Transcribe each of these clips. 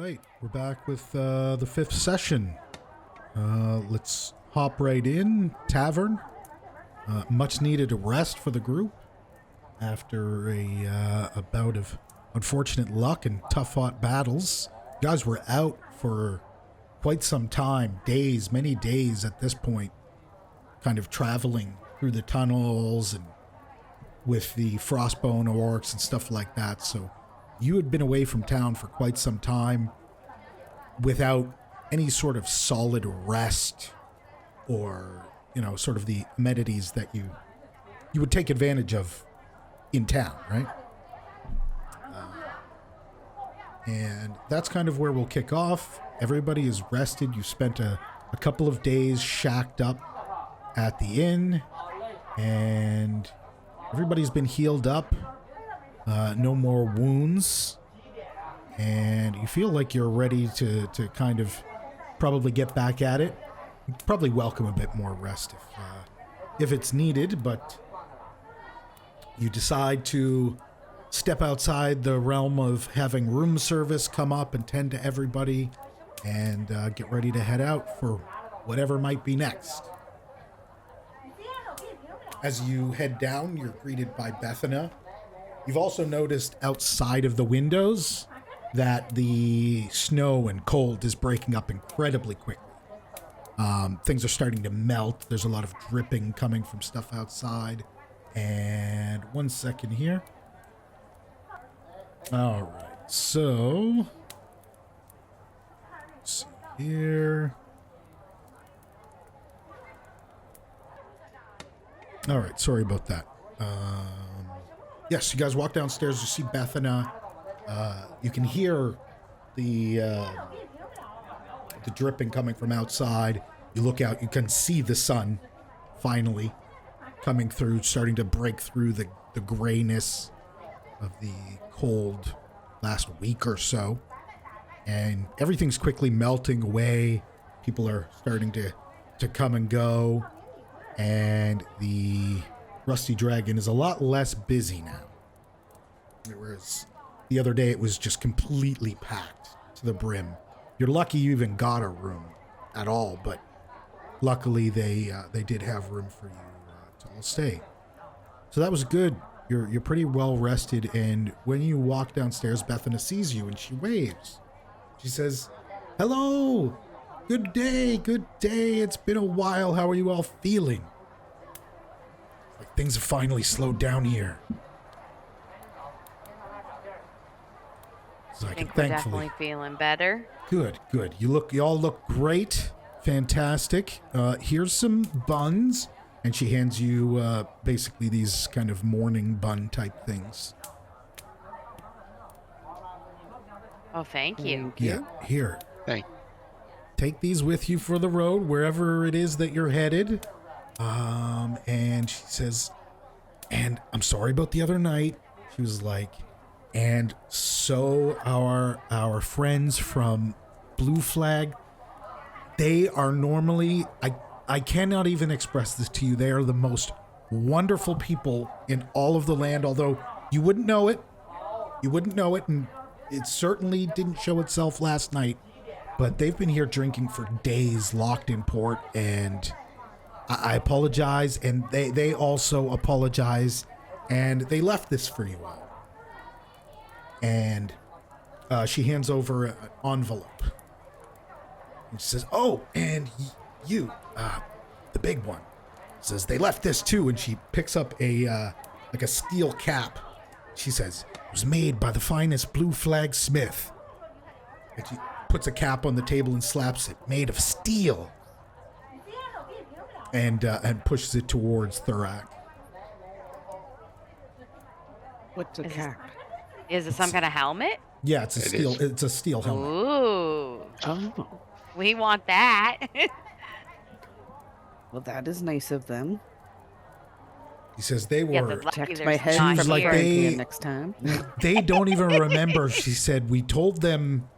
right, we're back with the fifth session. Let's hop right in. Tavern. Much needed rest for the group after a bout of unfortunate luck and tough fought battles. You guys were out for quite some time, days, many days at this point, kind of traveling through the tunnels and with the frostbone orcs and stuff like that. So you had been away from town for quite some time without any sort of solid rest or, sort of the amenities that you would take advantage of in town, right? And that's kind of where we'll kick off. Everybody is rested. You spent a couple of days shacked up at the inn, and everybody's been healed up. No more wounds. And you feel like you're ready to kind of probably get back at it. You'd probably welcome a bit more rest if it's needed, but you decide to step outside the realm of having room service come up and tend to everybody and get ready to head out for whatever might be next. As you head down, you're greeted by Bethana. You've also noticed outside of the windows that the snow and cold is breaking up incredibly quickly. Things are starting to melt. There's a lot of dripping coming from stuff outside. And 1 second here. All right, so let's see here. All right, sorry about that. Yes, you guys walk downstairs. You see Bethana. You can hear the dripping coming from outside. You look out. You can see the sun finally coming through, starting to break through the grayness of the cold last week or so. And everything's quickly melting away. People are starting to come and go. And the Rusty Dragon is a lot less busy now. Whereas the other day it was just completely packed to the brim. You're lucky you even got a room at all, but luckily they did have room for you to all stay. So that was good. You're pretty well rested, and when you walk downstairs, Bethana sees you and she waves. She says, "Hello! Good day, good day. It's been a while. How are you all feeling?" Like things have finally slowed down here. So I think we're definitely feeling better. Good. You all look great. Fantastic. Here's some buns. And she hands you basically these kind of morning bun type things. Oh, thank you. Yeah, here. Thank. Take these with you for the road, wherever it is that you're headed. And she says, and I'm sorry about the other night. She was like, and so our friends from Blue Flag, they are normally, I cannot even express this to you. They are the most wonderful people in all of the land, although you wouldn't know it. You wouldn't know it, and it certainly didn't show itself last night. But they've been here drinking for days, locked in port, and I apologize, and they also apologize, and they left this for you all. And she hands over an envelope. And she says, "Oh, and you, the big one," says, "they left this too." And she picks up a steel cap. She says, "It was made by the finest Blue Flag smith." And she puts a cap on the table and slaps it, "made of steel," and pushes it towards Thurak. What's a cap? Is it some kind of helmet? Yeah, it's a steel. It's a steel helmet. Ooh. Oh, We want that. well, that is nice of them. He says they Yeah, were. the lucky Protect there's my head not from like here. they- Frankie next time. They don't even remember. She said we told them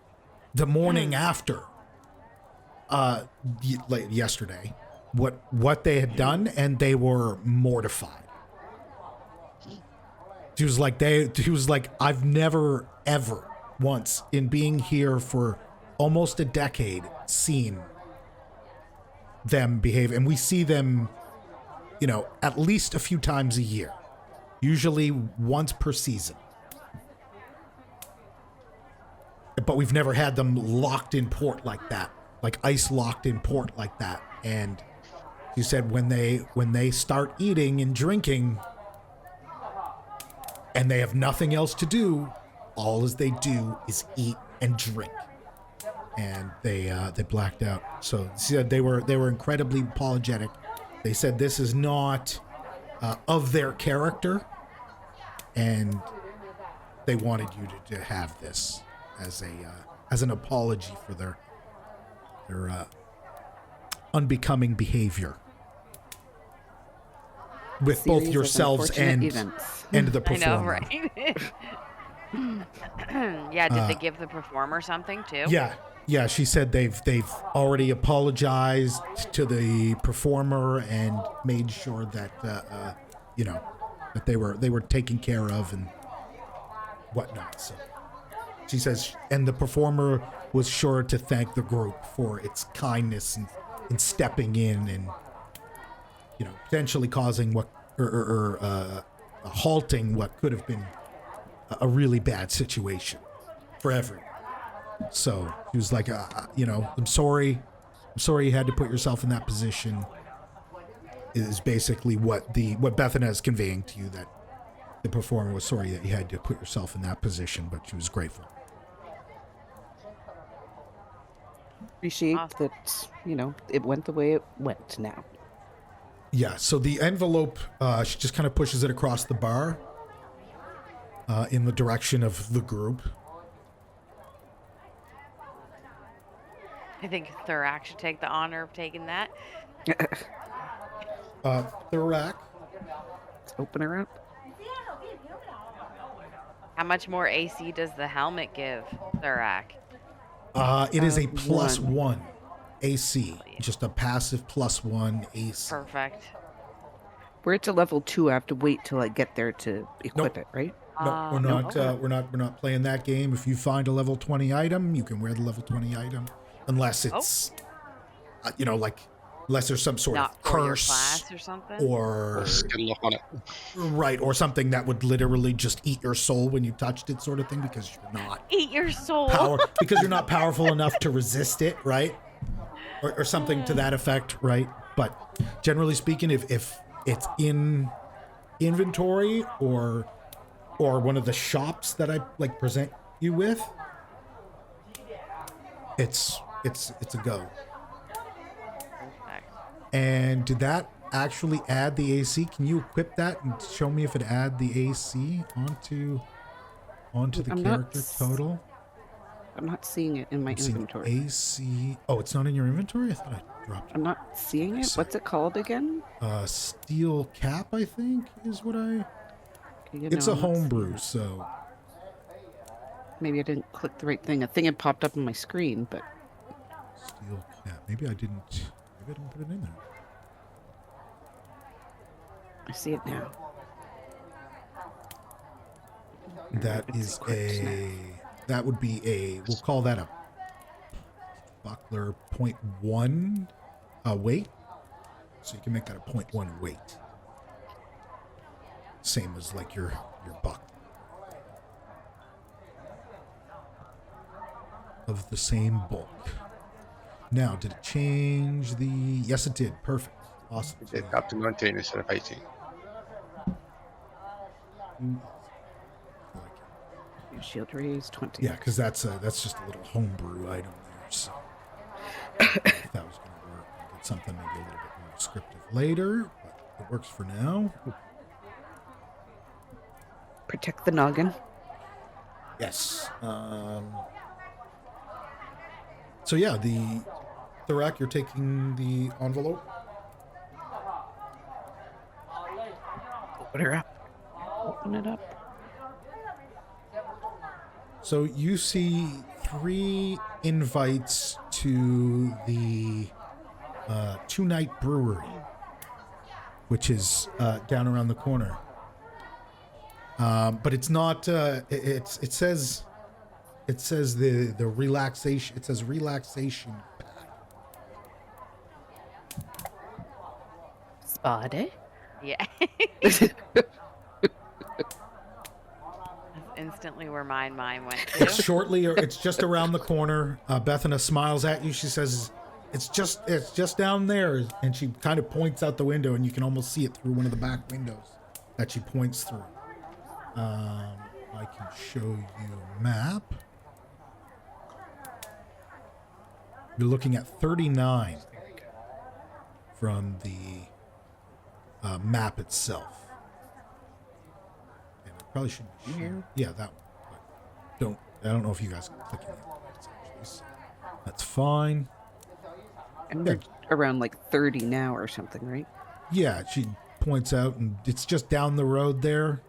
the morning after, yesterday, what they had done, and they were mortified. She was like, I've never ever once in being here for almost a decade seen them behave, and we see them, you know, at least a few times a year, usually once per season. But we've never had them locked in port like that, like ice locked in port like that. And you said when they start eating and drinking and they have nothing else to do, all as they do is eat and drink. And they blacked out. So she said they were incredibly apologetic. They said this is not of their character, and they wanted you to have this as an apology for their unbecoming behavior with both Series of yourselves unfortunate and events. the I know, performer. right? Yeah, did they give the performer something too? Yeah. She said they've already apologized to the performer and made sure that you know, that they were taken care of and whatnot. So she says, and the performer was sure to thank the group for its kindness and in stepping in and, you know, potentially causing what or halting what could have been a really bad situation for everyone. So he was like, you know, I'm sorry you had to put yourself in that position. Is basically what Bethana is conveying to you, that the performer was sorry that you had to put yourself in that position, but she was grateful. Appreciate that, you know, it went the way it went now. Yeah, so the envelope, she just kind of pushes it across the bar in the direction of the group. I think Thorak should take the honor of taking that. Thorak, Let's open her up. How much more AC does the helmet give, Thorak? it is a one. +1 AC, just a passive +1 AC. Perfect. We're at a level 2. I have to wait till I get there to equip Nope. it, right? No, we're No. not. We're not playing that game. If you find a level 20 item, you can wear the level 20 item, unless it's, you know, like unless there's some sort Not of for your curse class or something. or Skill lock on it. right, or something that would literally just eat your soul when you touched it, sort of thing, because you're not Eat your soul. because you're not powerful enough to resist it, right? Or something to that effect, right? But generally speaking, if it's in inventory or one of the shops that I like present you with, it's a go. Perfect. And did that actually add the AC? Can you equip that and show me if it add the AC onto the I'm not character total? I'm not seeing it in my I'm seeing inventory. AC. Oh, it's not in your inventory? I thought I dropped it. I'm not seeing it. What's it called again? Steel cap, I think, is what I... Okay, you It's know, a I'm not seeing homebrew, it. so... Maybe I didn't click the right thing. A thing had popped up on my screen, but Steel cap. Maybe I didn't put it in there. I see it now. That It's is equipped now. that would be we'll call that a buckler 0.1 weight. So you can make that a 0.1 weight. Same as like your buck. Of the same bulk. Now, did it change the... Yes, it did. Perfect. Awesome. It's up to 19 instead of 18. Your shield raise 20. Yeah, because that's just a little homebrew item there. So if that was going to work, we'll get something maybe a little bit more descriptive later, but it works for now. Protect the noggin. Yes. So yeah, the Thorak, you're taking the envelope. Open her up. Open it up. So you see 3 invites to the Two-Night Brewery, which is down around the corner. But it's not. It says It says the relaxation. It says relaxation. Spotty. Yeah. That's instantly where mine went It's to. shortly, or it's just around the corner. Bethana smiles at you. She says, it's just down there. And she kind of points out the window, and you can almost see it through one of the back windows that she points through. I can show you a map. You're looking at 39 from the map itself. And I probably should share. Yeah, that one. But I don't know if you guys can click anything. Actually, so that's fine. And we're around like 30 now or something, right? Yeah, she points out, and it's just down the road there.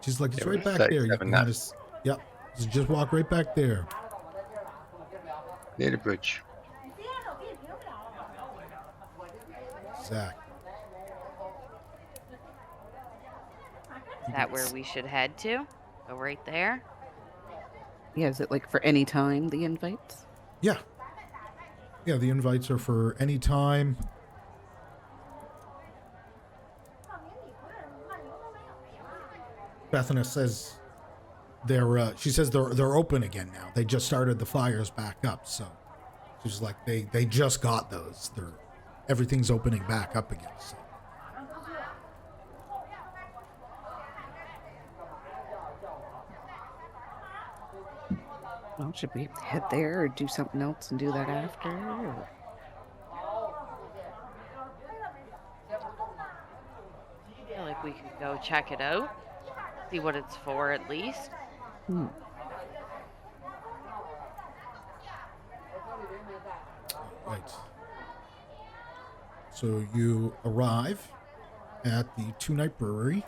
She's like, it's right back there. You can just, yep. Just walk right back there. Near the bridge. Zach. Is that where we should head to? Go right there? Yeah, is it like for any time, the invites? Yeah. Yeah, the invites are for any time. Bethana says she says they're open again now. They just started the fires back up, so she's like they just got those. Everything's opening back up again. So. Well, should we head there or do something else and do that after? Or... I feel like we could go check it out. See what it's for at least. Right. So you arrive at the Two Night Brewery.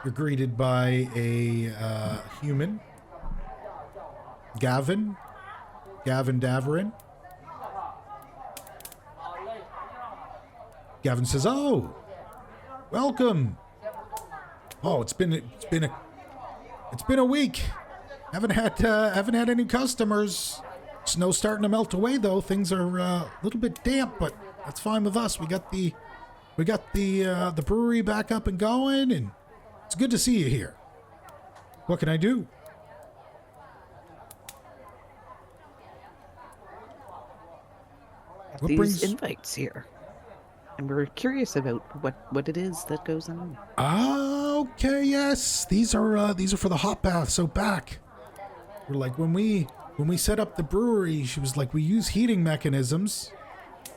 You're greeted by a human, Gavin Daverin. Gavin says, "Oh, welcome. Oh, it's been a week. Haven't had any customers. Snow's starting to melt away though. Things are a little bit damp, but that's fine with us. We got the brewery back up and going, and it's good to see you here. What can I do?" What These brings invites here. And we're curious about what it is that goes on. Okay, yes. These are for the hot bath. So back. We're like when we set up the brewery, she was like, we use heating mechanisms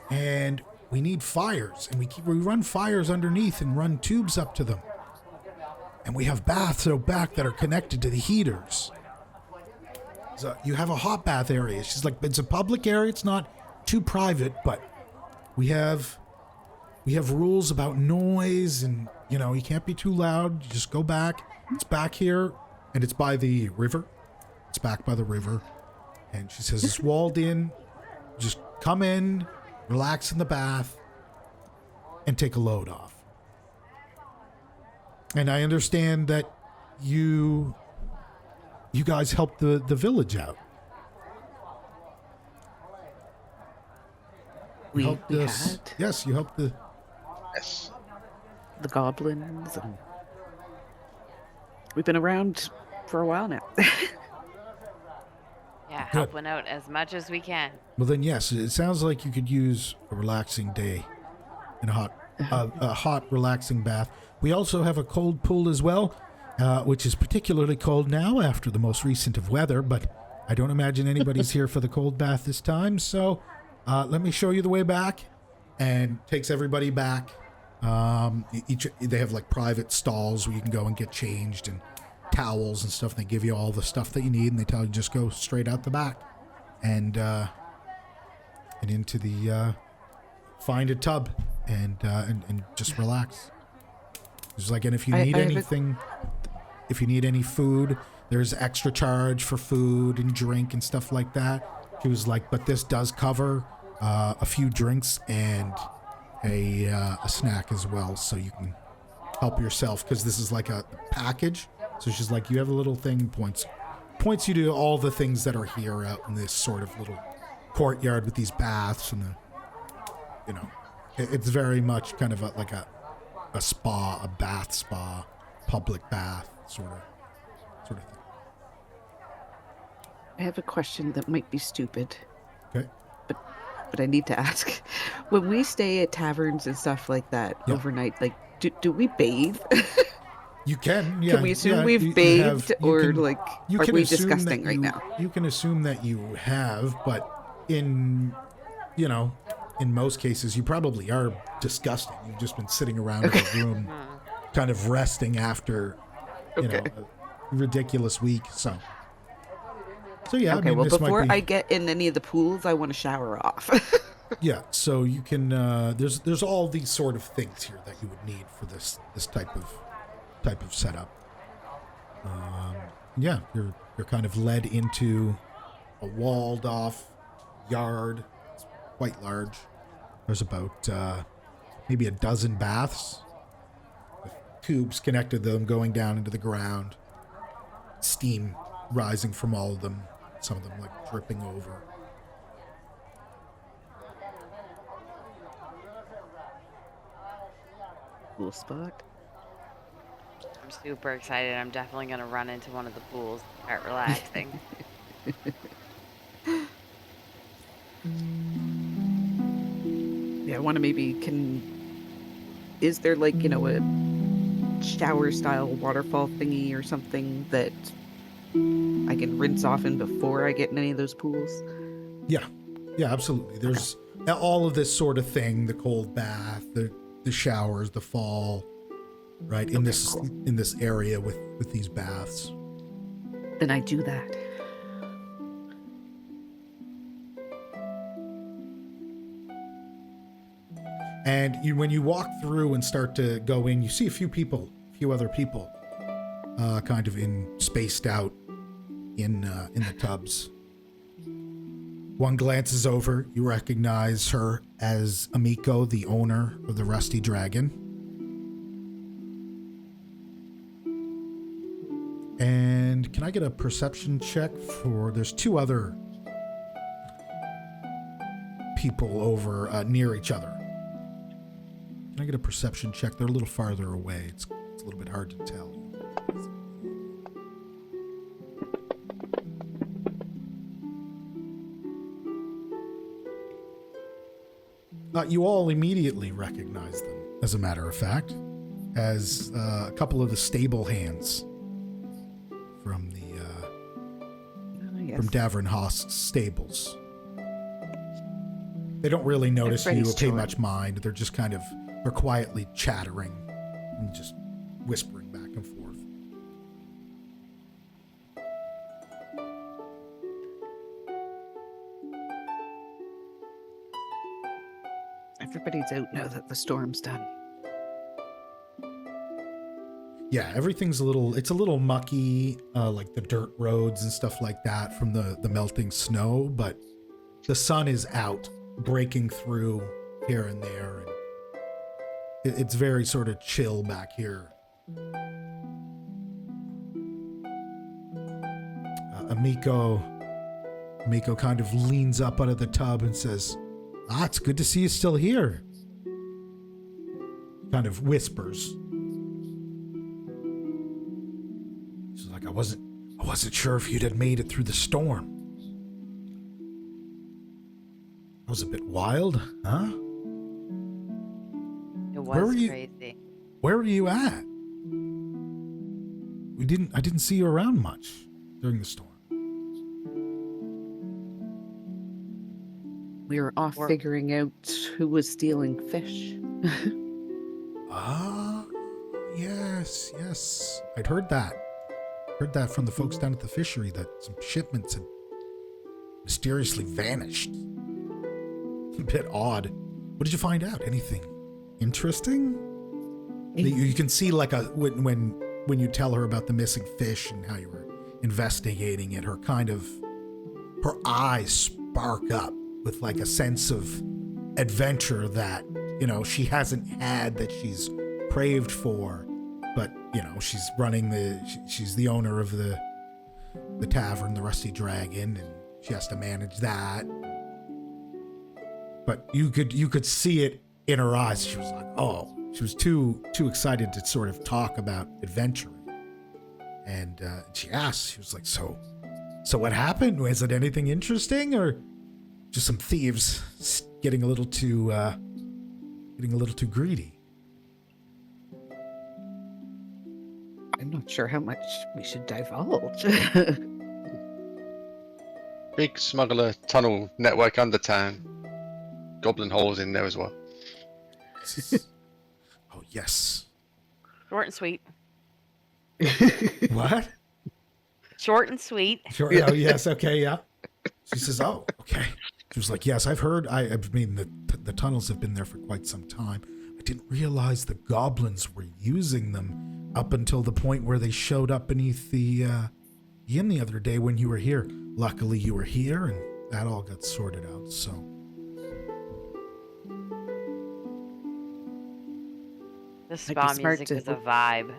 and we need fires, and we run fires underneath and run tubes up to them. And we have baths out back that are connected to the heaters. So you have a hot bath area. She's like, it's a public area, it's not too private, but we have rules about noise, and you can't be too loud. You just go back. It's back here, and it's by the river. It's back by the river. And she says it's walled in. Just come in, relax in the bath, and take a load off. And I understand that you guys helped the village out. We helped us. had Yes, you helped the. Yes. the goblins, and we've been around for a while now. Yeah, helping out as much as we can. Well, then, yes, it sounds like you could use a relaxing day in a hot, relaxing bath. We also have a cold pool as well, which is particularly cold now after the most recent of weather, but I don't imagine anybody's here for the cold bath this time, so let me show you the way back, and takes everybody back. They have like private stalls where you can go and get changed, and towels and stuff. They give you all the stuff that you need, and they tell you just go straight out the back and into the find a tub and just relax. It's like, and if you need anything, if you need any food, there's extra charge for food and drink and stuff like that. She was like, but this does cover a few drinks and a snack as well, so you can help yourself because this is like a package. So she's like, you have a little thing, points you to all the things that are here out in this sort of little courtyard with these baths and it's very much kind of like a spa, a bath spa, public bath sort of thing. I have a question that might be stupid. Okay. But I need to ask. When we stay at taverns and stuff like that overnight, like, do we bathe? You can, yeah. Can we assume we've bathed, are we disgusting right now? You can assume that you have, but in most cases, you probably are disgusting. You've just been sitting around in a room, kind of resting after, a ridiculous week. So yeah. Okay, well, before I get in any of the pools, I want to shower off. Yeah, so you can. There's all these sort of things here that you would need for this type of setup. Yeah, you're kind of led into a walled off yard. It's quite large. There's about maybe a dozen baths with tubes connected to them going down into the ground. Steam rising from all of them. Some of them like dripping over. Cool spot. I'm super excited. I'm definitely going to run into one of the pools and start relaxing. Yeah, I want to is there like, a shower style waterfall thingy or something that I can rinse off in before I get in any of those pools? Yeah, absolutely. There's all of this sort of thing, the cold bath, the showers, the fall, right? In this area with these baths. Then I do that. And when you walk through and start to go in, you see a few other people, kind of spaced out in the tubs. One glances over. You recognize her as Amiko, the owner of the Rusty Dragon. And can I get a perception check there's two other people over near each other. Can I get a perception check? They're a little farther away. It's a little bit hard to tell. You all immediately recognize them, as a matter of fact, as a couple of the stable hands from from Davern Host's stables. They don't really notice you or pay much mind. They're just they're quietly chattering and just whispering back and forth. Everybody's out now that the storm's done. Yeah, everything's a little mucky, like the dirt roads and stuff like that from the melting snow, but the sun is out, breaking through here and there, and it's very sort of chill back here. Amiko kind of leans up out of the tub and says, it's good to see you still here. Kind of whispers. She's like, I wasn't sure if you'd had made it through the storm. That was a bit wild, huh? It was crazy. Where were you at? I didn't see you around much during the storm. We were off figuring out who was stealing fish. Yes. I'd heard that. Heard that from the folks down at the fishery, that some shipments had mysteriously vanished. A bit odd. What did you find out? Anything interesting? You can see like when you tell her about the missing fish and how you were investigating it, her eyes spark up with like a sense of adventure that, she hasn't had, that she's craved for she's running she's the owner of the tavern, the Rusty Dragon, and she has to manage that. But you could see it in her eyes. She was like, oh, she was too excited to sort of talk about adventuring. And she asked, she was like, so what happened? Was it anything interesting, or just some thieves getting a little too greedy? I'm not sure how much we should divulge. Big smuggler tunnel network under town. Goblin holes in there as well. Oh, yes. Short and sweet. What? Short and sweet. Sure. Oh, yes. Okay. Yeah. She says, oh, okay. She was like, yes, I've heard. I mean, the tunnels have been there for quite some time. I didn't realize the goblins were using them up until the point where they showed up beneath the inn the other day when you were here. Luckily, you were here, and that all got sorted out, so. The spa music is a vibe.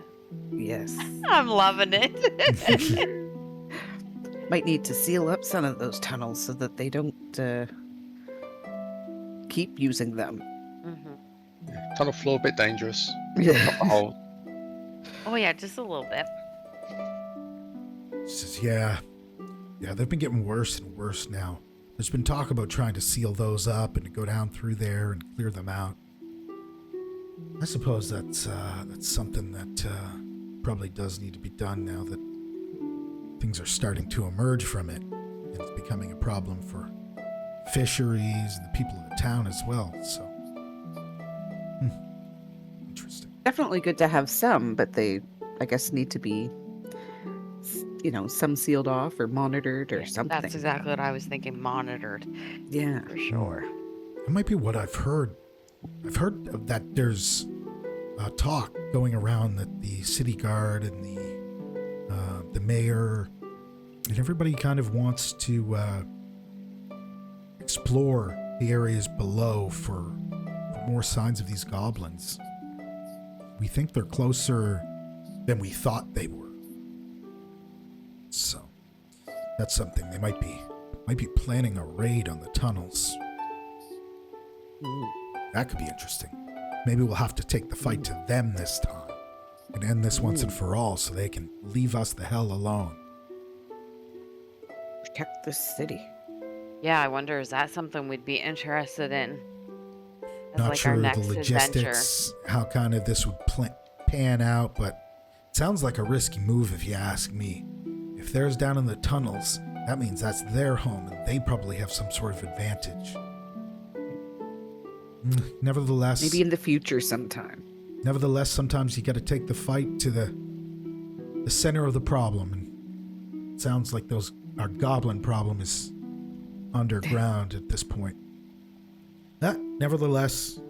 Yes. I'm loving it. Might need to seal up some of those tunnels so that they don't keep using them. Mm-hmm. Yeah, tunnel floor a bit dangerous. Yeah. Not the hole. Oh yeah, just a little bit. She says, yeah, they've been getting worse and worse now. There's been talk about trying to seal those up and to go down through there and clear them out. I suppose that's something that probably does need to be done now that things are starting to emerge from it, and it's becoming a problem for fisheries and the people of the town as well. So, interesting. Definitely good to have some, but they, I guess, need to be, some sealed off or monitored or something. That's exactly what I was thinking. Monitored. Yeah. For sure. It might be what I've heard. I've heard that there's talk going around that the city guard and the mayor and everybody kind of wants to explore the areas below for more signs of these goblins. We think they're closer than we thought they were. So that's something they might be planning a raid on the tunnels. That could be interesting. Maybe we'll have to take the fight to them this time and end this once and for all so they can leave us the hell alone. Protect the city. Yeah, I wonder, is that something we'd be interested in? As Not like sure our the next logistics, how kind of this would pan out, but it sounds like a risky move if you ask me. If theirs down in the tunnels, that means that's their home and they probably have some sort of advantage. Nevertheless, Maybe in the future sometime. Nevertheless, sometimes you got to take the fight to the center of the problem, and it sounds like our goblin problem is underground at this point. Nevertheless,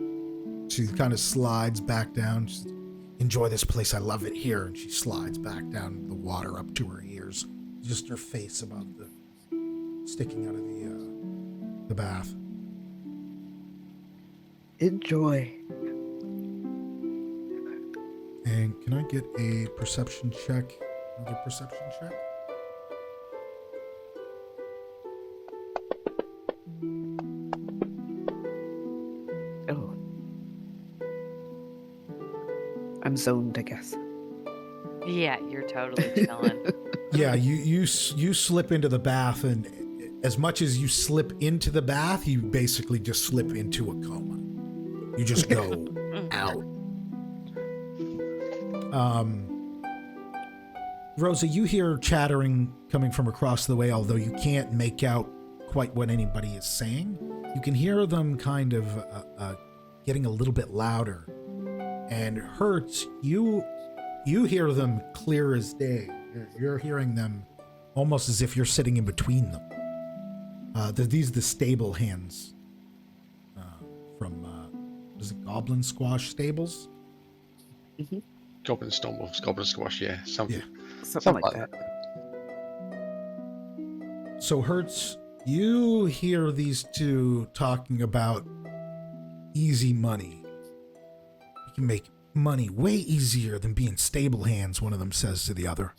she kind of slides back down. She's, enjoy this place. I love it here. And she slides back down the water up to her ears, just her face above sticking out of the bath. Enjoy. And can I get a perception check? Another perception check? Oh. I'm zoned, I guess. Yeah, you're totally chilling. Yeah, you slip into the bath, and as much as you slip into the bath, you basically just slip into a coma. You just go out. Rosa, you hear chattering coming from across the way, although you can't make out quite what anybody is saying. You can hear them kind of getting a little bit louder. And Hertz, you hear them clear as day. You're hearing them almost as if you're sitting in between them. These are the stable hands from, is it Goblin Squash Stables? Mm-hmm. Goblin Stumbles, Goblin Squash, yeah. Something Like that. So Hertz, you hear these two talking about easy money. You can make money way easier than being stable hands, one of them says to the other.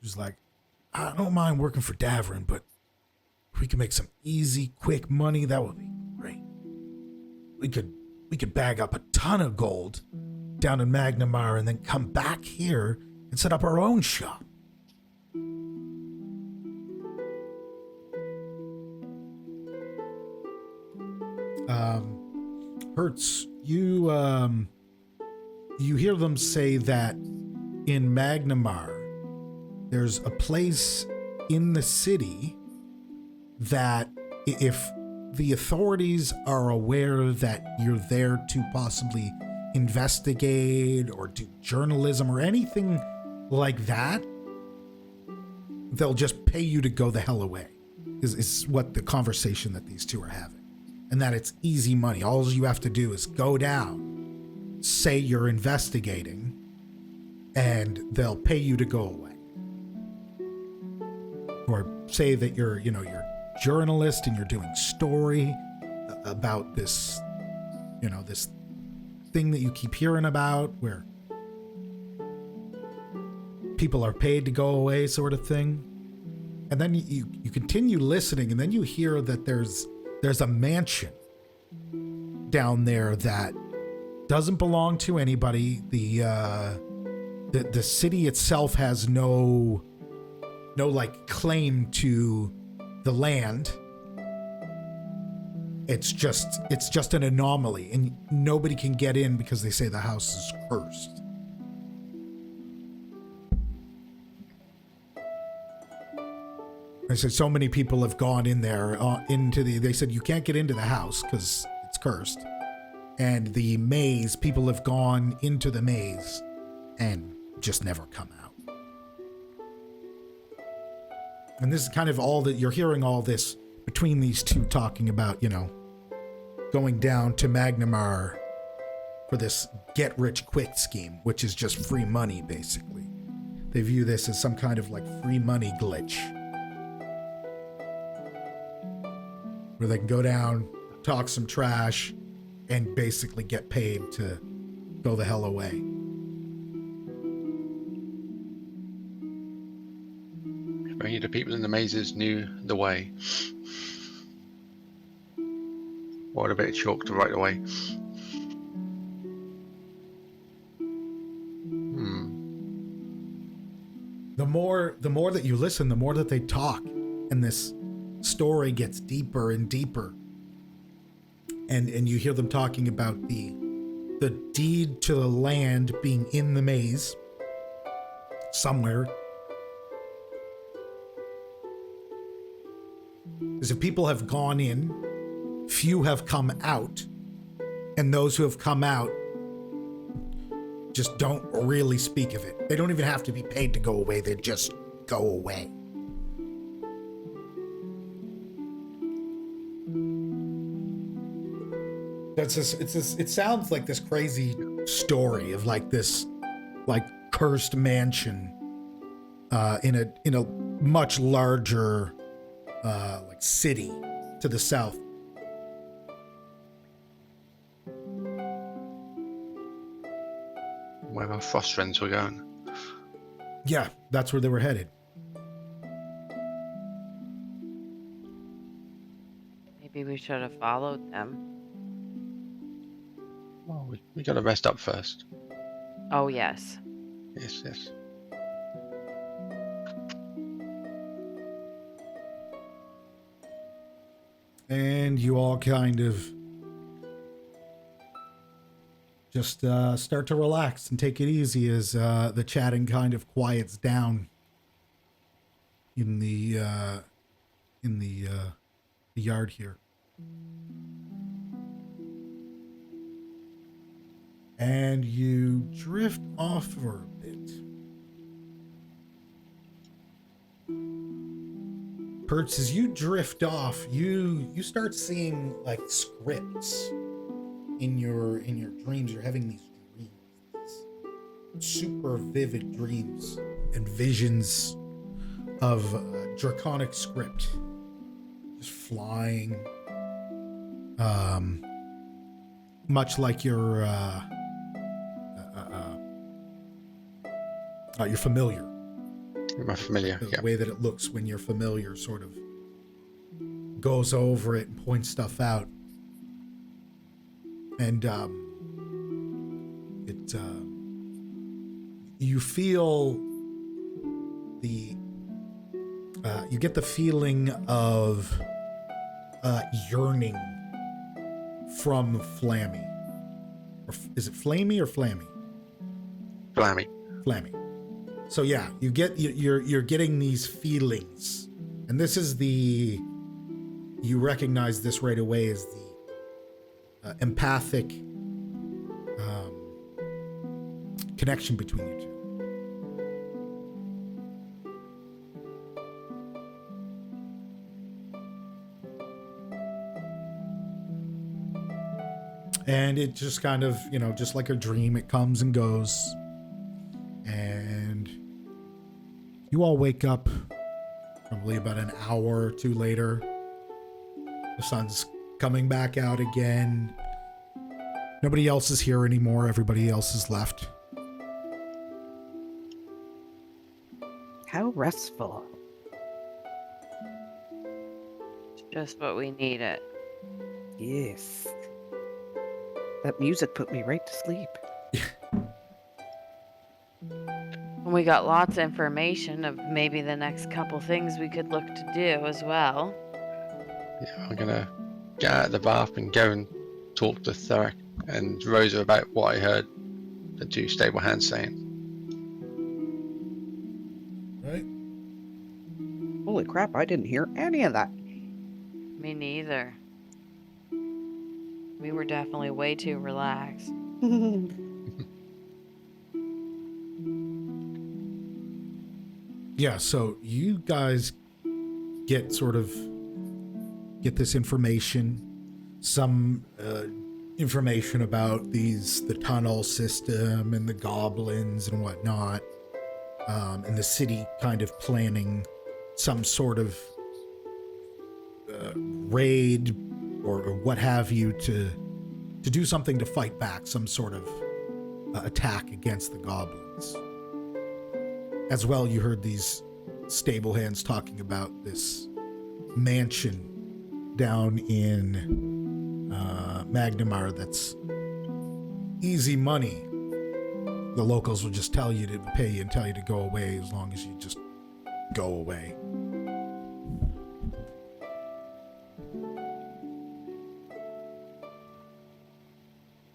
He's like, I don't mind working for Davrin, but if we can make some easy, quick money, that would be great. We could bag up a ton of gold down in Magnamar and then come back here and set up our own shop. Hertz, you hear them say that in Magnamar, there's a place in the city that if the authorities are aware that you're there to possibly investigate or do journalism or anything like that, they'll just pay you to go the hell away, is what the conversation that these two are having. And that it's easy money. All you have to do is go down, say you're investigating, and they'll pay you to go away. Or say that you're a journalist and you're doing story about this, this thing that you keep hearing about where people are paid to go away, sort of thing. And then you continue listening, and then you hear that there's a mansion down there that doesn't belong to anybody. The city itself has no like claim to the land. It's just an anomaly, and nobody can get in because they say the house is cursed. I said so many people have gone in there they said you can't get into the house because it's cursed. And the maze, people have gone into the maze and just never come out. And this is kind of all that you're hearing, all this between these two talking about, going down to Magnamar for this get rich quick scheme, which is just free money, basically. They view this as some kind of like free money glitch, where they can go down, talk some trash, and basically get paid to go the hell away. If only the people in the mazes knew the way. Or a bit of chalk to write away. The more that you listen, the more that they talk, and this story gets deeper and deeper. And you hear them talking about the deed to the land being in the maze somewhere. Because if people have gone in, few have come out, and those who have come out just don't really speak of it. They don't even have to be paid to go away. They just go away. It sounds like this crazy story of like this like cursed mansion in a much larger like city to the south. Where our frost friends were going. Yeah, that's where they were headed. Maybe we should have followed them. Well, we got to rest up first. Oh, yes. Yes. And you all kind of just start to relax and take it easy as the chatting kind of quiets down in the yard here. And you drift off for a bit. Perts, as you drift off, you start seeing like scripts in your dreams. You're having these dreams, super vivid dreams and visions of draconic script just flying, much like your familiar. Am I familiar? The Yeah. way that it looks when your familiar sort of goes over it and points stuff out. And you feel you get the feeling of yearning from Flammy. Or is it Flammy or Flammy? Flammy. Flammy. So yeah, you're getting these feelings, and this is you recognize this right away as the empathic connection between you two. And it just kind of, just like a dream, it comes and goes. And you all wake up probably about an hour or two later. The sun's coming back out again. Nobody else is here anymore. Everybody else is left. How restful. It's just what we needed. Yes. That music put me right to sleep. And we got lots of information of maybe the next couple things we could look to do as well. Yeah, I'm gonna get out of the bath and go and talk to Thurek and Rosa about what I heard the two stable hands saying. Right? Holy crap, I didn't hear any of that. Me neither. We were definitely way too relaxed. Yeah, so you guys get this information, some information about the tunnel system and the goblins and whatnot, and the city kind of planning some sort of raid or what have you to do something to fight back, some sort of attack against the goblins. As well, you heard these stable hands talking about this mansion down in Magnamar that's easy money. The locals will just tell you to pay you and tell you to go away as long as you just go away.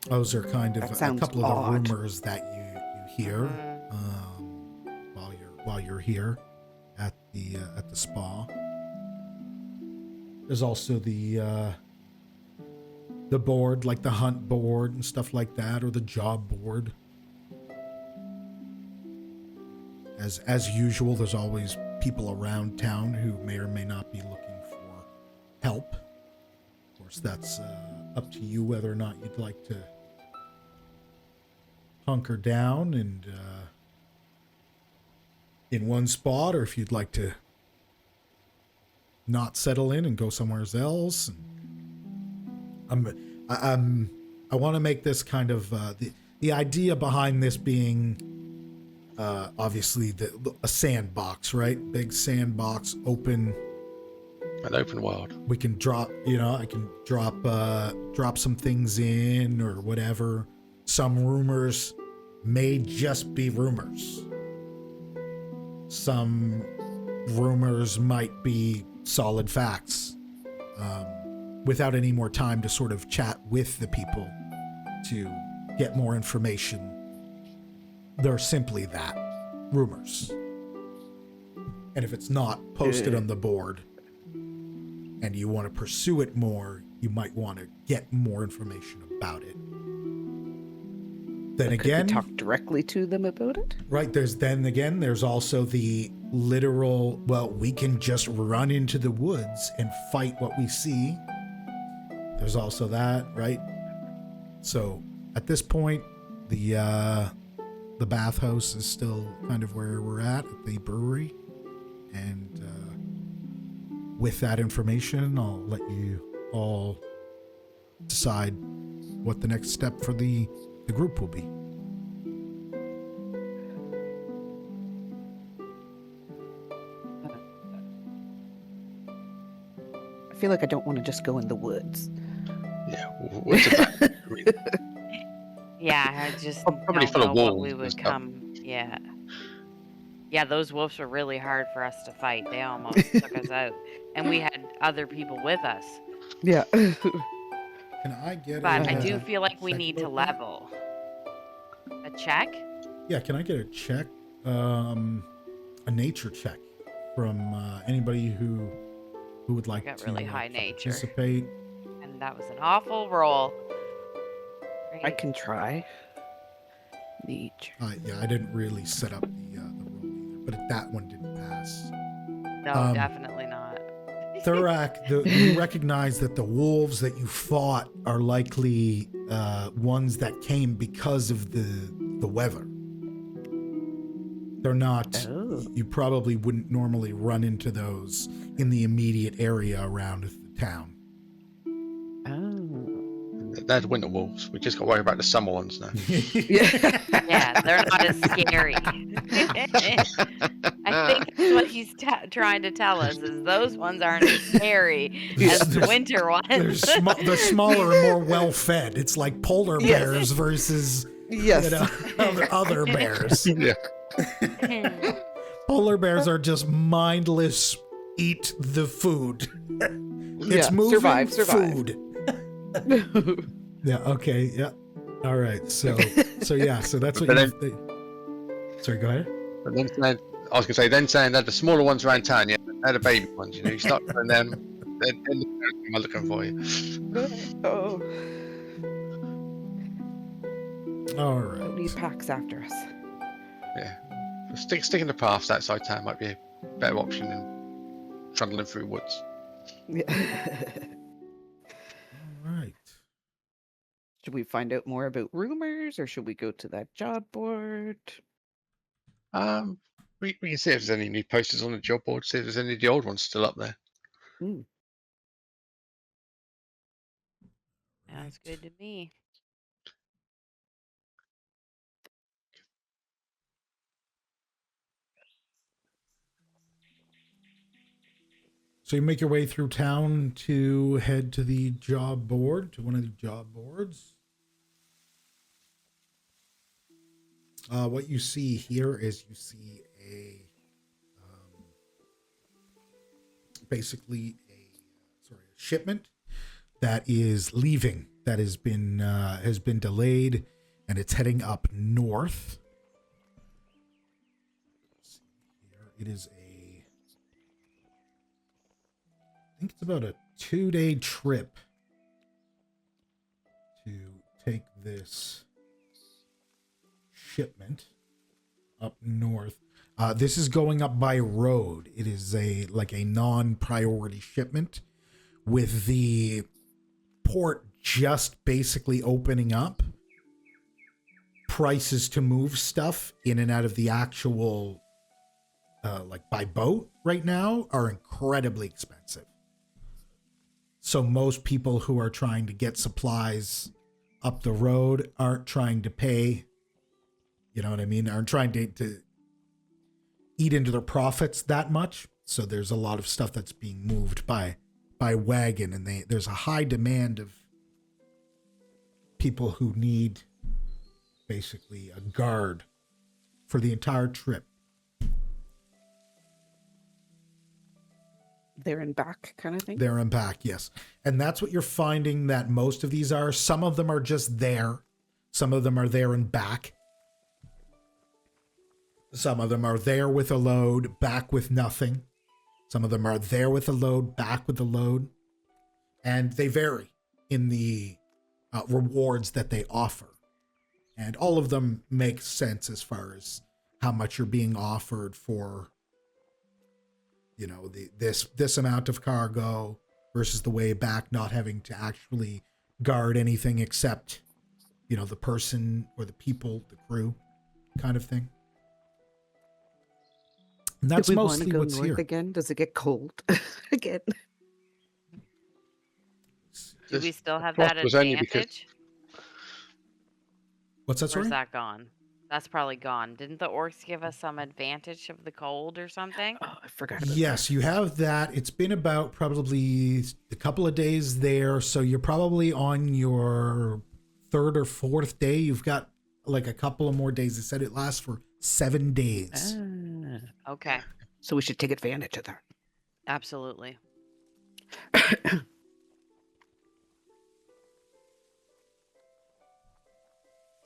Those are kind of a couple of the rumors that you hear while you're here at the spa. There's also the board, like the hunt board and stuff like that, or the job board. As usual, there's always people around town who may or may not be looking for help. Of course, that's up to you whether or not you'd like to hunker down and in one spot, or if you'd like to not settle in and go somewhere else. And I want to make this kind of the idea behind this being obviously a sandbox, right? Big sandbox, open. An open world. We can drop, I can drop some things in or whatever. Some rumors may just be rumors. Some rumors might be solid facts, without any more time to sort of chat with the people to get more information. They're simply that, rumors. And if it's not posted on the board and you want to pursue it more, you might want to get more information about it. Then again, could we talk directly to them about it? Right, there's also the literal, well, we can just run into the woods and fight what we see. There's also that, right? So at this point, the bathhouse is still kind of where we're at the brewery. And with that information, I'll let you all decide what the next step for the group will be. I feel like I don't want to just go in the woods. Yeah, what's about? I mean, Yeah, I just Probably don't full of know what wolves we and would stuff. come. Yeah. Yeah, those wolves were really hard for us to fight. They almost took us out. And we had other people with us. Yeah. Can I get But I a do feel like we check need to about that? level. A check? Yeah, can I get a check? A nature check from anybody who would like got to really high nature. participate. And that was an awful roll. I Right? can try. Nature. Yeah, I didn't really set up the roll either, but that one didn't pass. No, definitely not. Thurak, you recognize that the wolves that you fought are likely ones that came because of the weather. They're not. Oh. You probably wouldn't normally run into those in the immediate area around the town. Oh. They're winter wolves. We just got to worry about the summer ones now. Yeah. Yeah, they're not as scary. I think that's what he's trying to tell us is those ones aren't as scary as the winter ones. They're smaller and more well fed. It's like polar Yes. bears versus Yes. other bears. Yeah. Polar bears are just mindless. Eat the food. It's Yeah, moving survive. food. Yeah. Okay. Yeah. All right. So yeah. So that's what But you. Sorry. Go ahead. But then saying, I was going to say, then saying that the smaller ones around town, yeah, they're the baby ones. You start putting them, they're the looking for you. Oh. All right. Nobody packs after us. Yeah. Sticking to paths outside town might be a better option than trundling through woods. Yeah. All right. Should we find out more about rumors, or should we go to that job board? We can see if there's any new posters on the job board, see if there's any of the old ones still up there. Mm. Sounds good to me. So you make your way through town to head to the job board, to one of the job boards. What you see here is you see basically a shipment that is leaving, that has been delayed, and it's heading up north. Let's see here. It is I think it's about a 2-day trip to take this shipment up north. This is going up by road. It is a non-priority shipment with the port just basically opening up. Prices to move stuff in and out of the actual by boat right now are incredibly expensive. So most people who are trying to get supplies up the road aren't trying to pay, you know what I mean? Aren't trying to eat into their profits that much. So there's a lot of stuff that's being moved by wagon, and there's a high demand of people who need basically a guard for the entire trip. There and back kind of thing? There and back, yes. And that's what you're finding that most of these are. Some of them are just there. Some of them are there and back. Some of them are there with a load, back with nothing. Some of them are there with a load, back with a load. And they vary in the rewards that they offer. And all of them make sense as far as how much you're being offered for, you know, this amount of cargo versus the way back not having to actually guard anything except, you know, the person or the people, the crew kind of thing. And that's Do we want to mostly go what's north here. again? Does it get cold again? Do we still have Frost that was only because- advantage? What's that, Where's sorry? that gone? That's probably gone. Didn't the orcs give us some advantage of the cold or something? Oh, I forgot about Yes, you have that. It's been about probably a couple of days there, so you're probably on your third or fourth day. You've got like a couple of more days. It said it lasts for 7 days. that. Okay, So we should take advantage of that. absolutely.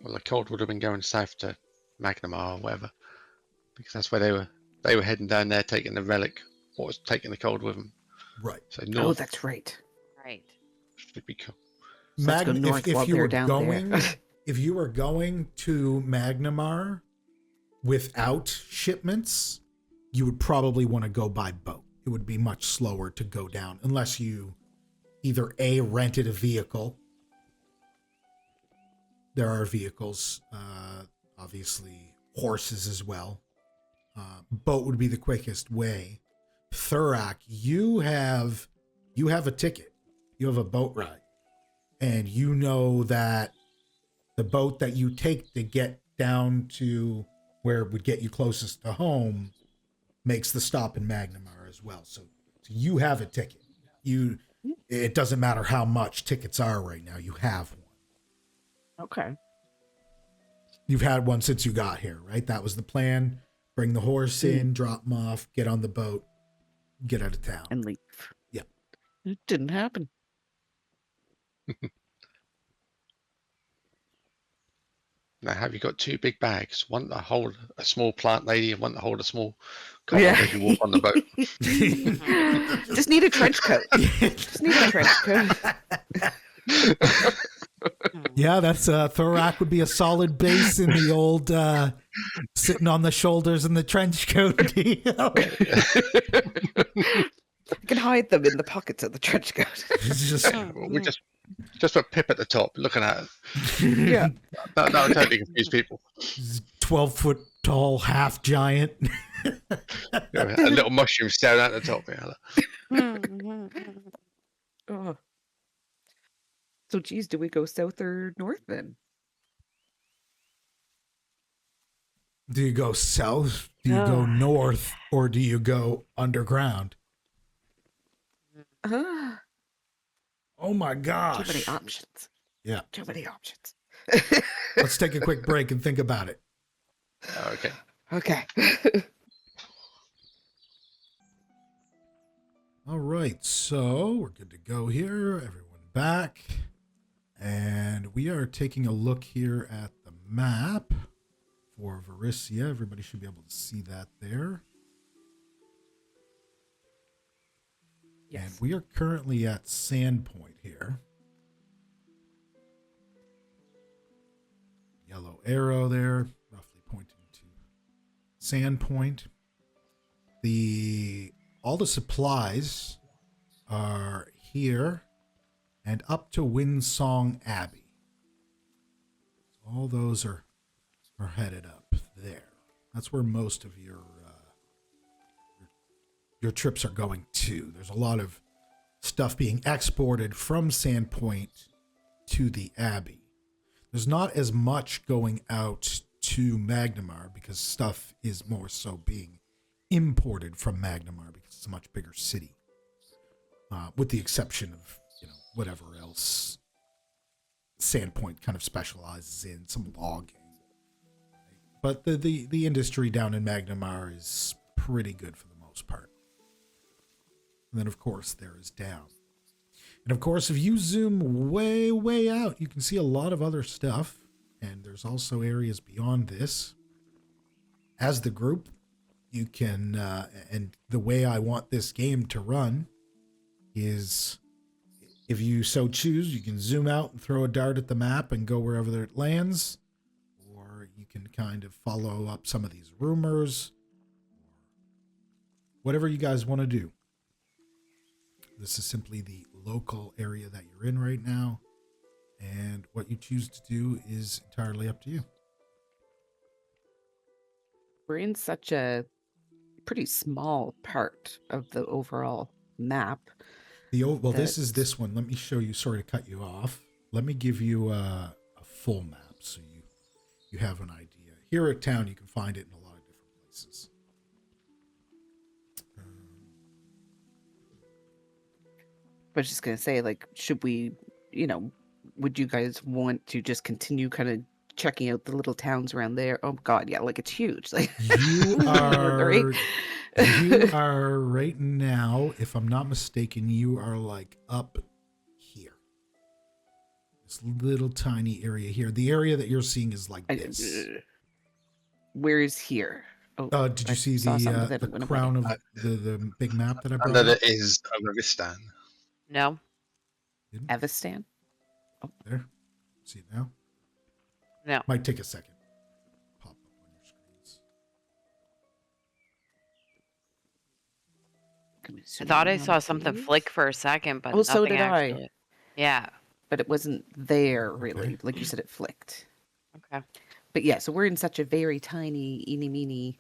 Well, the cold would have been going south to Magnamar or whatever, because that's where they were heading down there, taking the relic, or was taking the cold with them. Right. So Oh, north that's right. Right. should be cool. So let's go north while if you they're were down going, there. if you were going to Magnamar without shipments, you would probably want to go by boat. It would be much slower to go down unless you either A, rented a vehicle. There are vehicles, obviously horses as well. Boat would be the quickest way. Thurak, you have a ticket. You have a boat ride. And you know that the boat that you take to get down to where it would get you closest to home makes the stop in Magnamar as well. So you have a ticket. It doesn't matter how much tickets are right now. You have one. Okay. You've had one since you got here, right? That was the plan. Bring the horse in, drop him off, get on the boat, get out of town. And leave. Yeah. It didn't happen. Now, have you got 2 big bags? One to hold a small plant lady and one to hold a small cold Yeah. as you walk on the boat. Just need a trench coat. Just need a trench coat. Yeah, that's Thorak would be a solid base in the old sitting on the shoulders in the trench coat deal. I can hide them in the pockets of the trench coat. It's just We just put Pip at the top, looking at it. Yeah. That would totally confuse people. 12-foot tall, half giant. A little mushroom staring at the top. Yeah. Oh. So, geez, do we go south or north then? Do you go south? Do you go north? Or do you go underground? Oh my gosh. Too many options. Yeah. Too many options. Let's take a quick break and think about it. Okay. Okay. All right, so we're good to go here. Everyone back. And we are taking a look here at the map for Varisia. Everybody should be able to see that there. Yes. And we are currently at Sandpoint here. Yellow arrow there, roughly pointing to Sandpoint. All the supplies are here and up to Windsong Abbey. All those are headed up there. That's where most of your trips are going to. There's a lot of stuff being exported from Sandpoint to the Abbey. There's not as much going out to Magnamar because stuff is more so being imported from Magnamar because it's a much bigger city. With the exception of, whatever else Sandpoint kind of specializes in, some logging. But the industry down in Magnamar is pretty good for the most part. And then, of course, there is down. And, of course, if you zoom way, way out, you can see a lot of other stuff. And there's also areas beyond this. As the group, you can, and the way I want this game to run is, if you so choose, you can zoom out and throw a dart at the map and go wherever it lands. Or you can kind of follow up some of these rumors. Whatever you guys want to do. This is simply the local area that you're in right now. And what you choose to do is entirely up to you. We're in such a pretty small part of the overall map. This is this one. Let me show you. Sorry to cut you off. Let me give you a full map so you have an idea. Here at town, you can find it in a lot of different places. I was just gonna say, like, should we, would you guys want to just continue kind of checking out the little towns around there? Oh God, yeah, like it's huge. Like You right? you are right now, if I'm not mistaken, you are like up here. This little tiny area here. The area that you're seeing is like this. Where is here? Oh, Did you I see saw some, but then the it went away. crown of the big map that I brought Under up? it is Overvistan. No. Evistan? There. See it now? No. Might take a second. Pop up on your screens. I thought I saw something flick for a second, but Oh, so nothing did I. actually. Yeah. But it wasn't there really. Okay. Like you said, it flicked. Okay. But yeah, so we're in such a very tiny, eeny meeny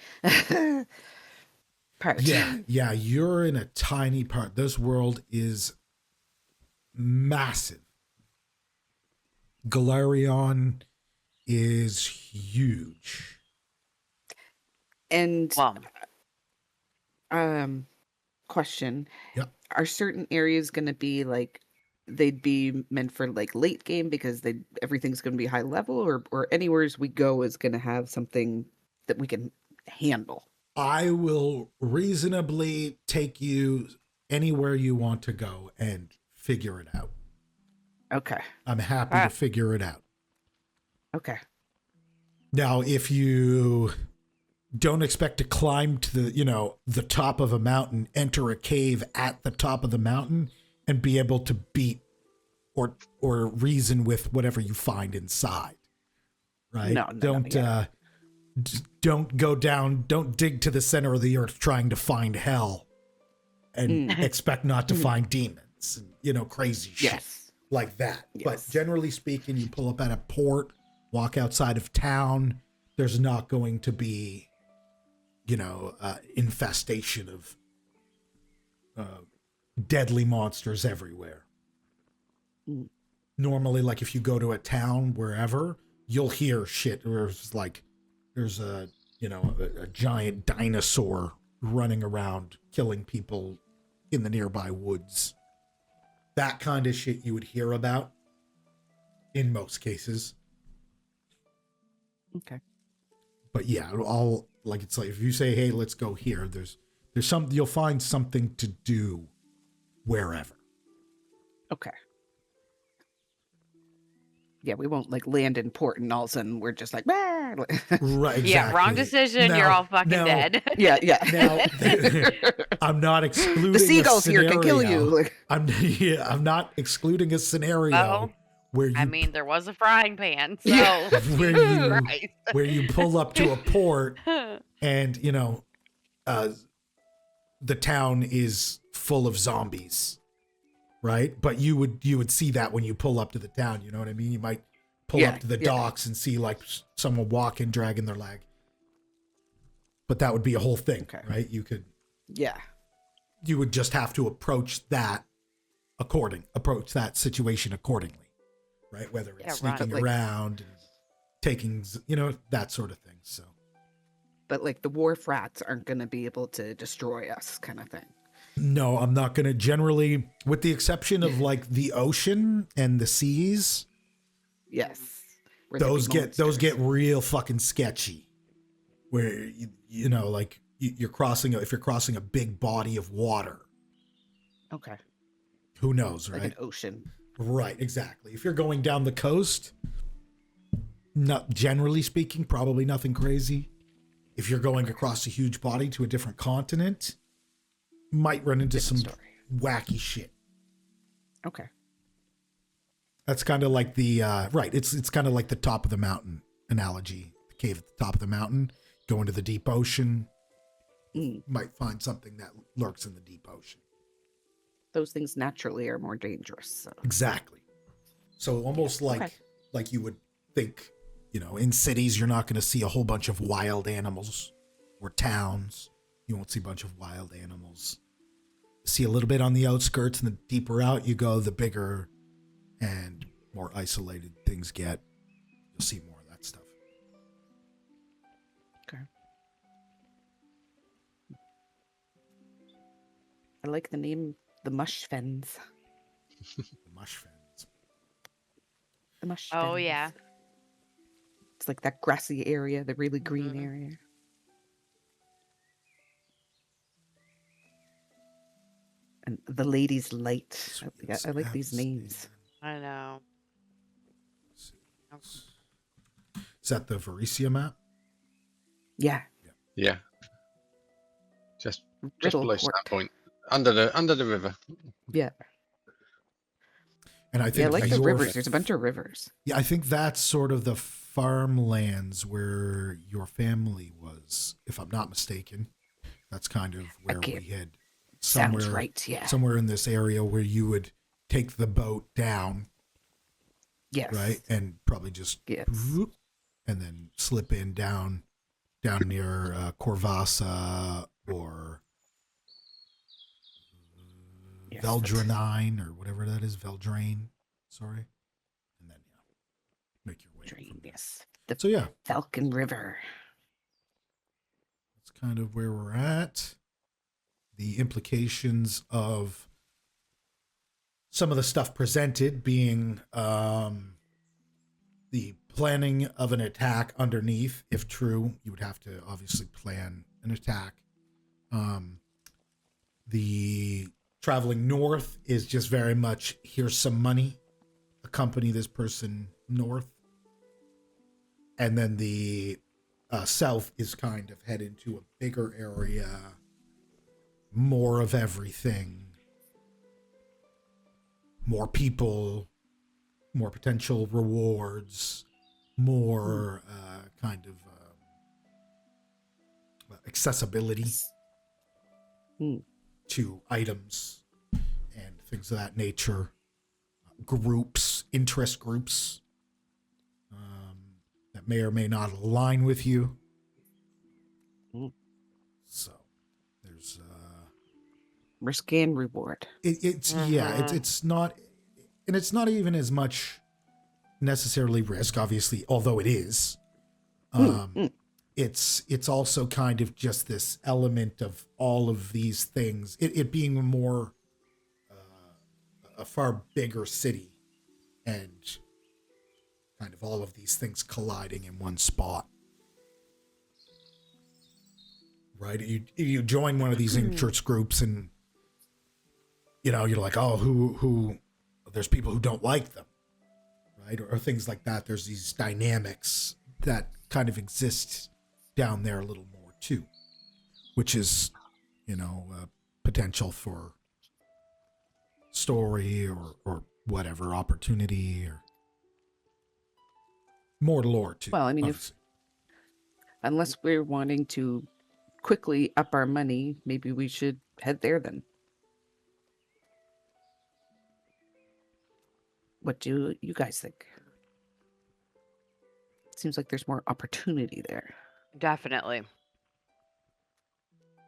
part. Yeah, you're in a tiny part. This world is massive. Galarion is huge. And Well, question. Yep. Are certain areas going to be like they'd be meant for like late game because everything's going to be high level, or anywhere we go is going to have something that we can handle? I will reasonably take you anywhere you want to go and figure it out. Okay. I'm happy to figure it out. Okay. Now, if you don't expect to climb to the top of a mountain, enter a cave at the top of the mountain, and be able to beat or reason with whatever you find inside, right? No, Don't go down. Don't dig to the center of the earth trying to find hell, and expect not to find demons. Crazy shit. Yes. Like that. Yes. But generally speaking, you pull up at a port, walk outside of town, there's not going to be, infestation of deadly monsters everywhere. Normally, like if you go to a town wherever, you'll hear shit where it's like there's a giant dinosaur running around killing people in the nearby woods. That kind of shit you would hear about in most cases. Okay. But yeah, it's like if you say, hey, let's go here, there's you'll find something to do wherever. Okay. Yeah, we won't like land in port and all of a sudden we're just like, "Bah!" Right, exactly. yeah, wrong decision. You're all fucking dead. Yeah. Now, I'm not excluding The seagulls a here scenario. can kill you. I'm not excluding a scenario Well, where you I mean, there was a frying pan, so where you pull up to a port and the town is full of zombies, right? But you would see that when you pull up to the town. You know what I mean? You might pull up to the docks and see like someone walking, dragging their leg. But that would be a whole thing, right? You would just have to approach that situation accordingly, right? Whether it's sneaking around and taking, that sort of thing. So, but like the wharf rats aren't going to be able to destroy us, kind of thing. No, I'm not going to generally, with the exception of like the ocean and the seas. Yes. Those get real fucking sketchy. Where if you're crossing a big body of water. Okay. Who knows, right? Like an ocean. Right, exactly. If you're going down the coast, not generally speaking, probably nothing crazy. If you're going across a huge body to a different continent, might run into some wacky shit. Okay. That's kind of like the it's kind of like the top of the mountain analogy. The cave at the top of the mountain, go into the deep ocean, might find something that lurks in the deep ocean. Those things naturally are more dangerous. So. Exactly. So almost like you would think, in cities you're not going to see a whole bunch of wild animals, or towns you won't see a bunch of wild animals. See a little bit on the outskirts, and the deeper out you go, the bigger and more isolated things get. You'll see more of that stuff. I like the name, the Mush Fens. The mush fens. The Mush Oh, Fens. yeah. It's like that grassy area, the really green Mhm. area. And the Lady's Light. I like these names. I know. Is that the Varisia map? Yeah. Yeah. Just below Riddleport. Sandpoint. Under the river. Yeah. And I Yeah, I think like the your- rivers. There's a bunch of rivers. Yeah, I think that's sort of the farmlands where your family was, if I'm not mistaken. That's kind of where Okay. we had Sounds right, yeah. somewhere in this area where you would take the boat down, Yes. right, and probably just Yes. whoop, and then slip in down near Corvassa or Yes, Veldranine or whatever that is, Veldraine. Sorry, and then make your way. Dream, from there. yes. The So yeah, Falcon River. that's kind of where we're at. The implications of some of the stuff presented being the planning of an attack underneath. If true, you would have to obviously plan an attack. The traveling north is just very much, here's some money, accompany this person north. And then the south is kind of head into a bigger area, more of everything, more people, more potential rewards, more kind of accessibility to items and things of that nature. Groups, interest groups that may or may not align with you. So there's Risk and reward. it's not, and it's not even as much necessarily risk, obviously, although it is. It's also kind of just this element of all of these things, it being a far bigger city, and kind of all of these things colliding in one spot. Right? You join one of these interest groups and you're like, oh, who there's people who don't like them, right? Or things like that. There's these dynamics that kind of exist down there a little more too, which is, potential for story or whatever, opportunity or more lore too. Well, I mean, unless we're wanting to quickly up our money, maybe we should head there then. What do you guys think? Seems like there's more opportunity there. Definitely.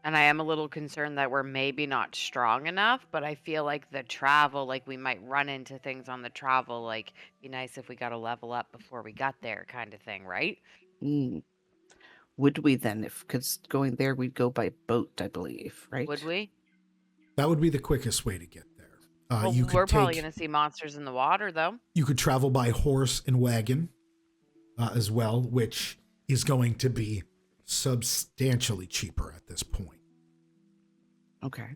And I am a little concerned that we're maybe not strong enough, but I feel like the travel, like we might run into things on the travel, like be nice if we got to level up before we got there kind of thing, right? Would we then, because going there, we'd go by boat, I believe, right? Would we? That would be the quickest way to get there. Well, we're probably going to see monsters in the water, though. You could travel by horse and wagon as well, which is going to be substantially cheaper at this point. Okay.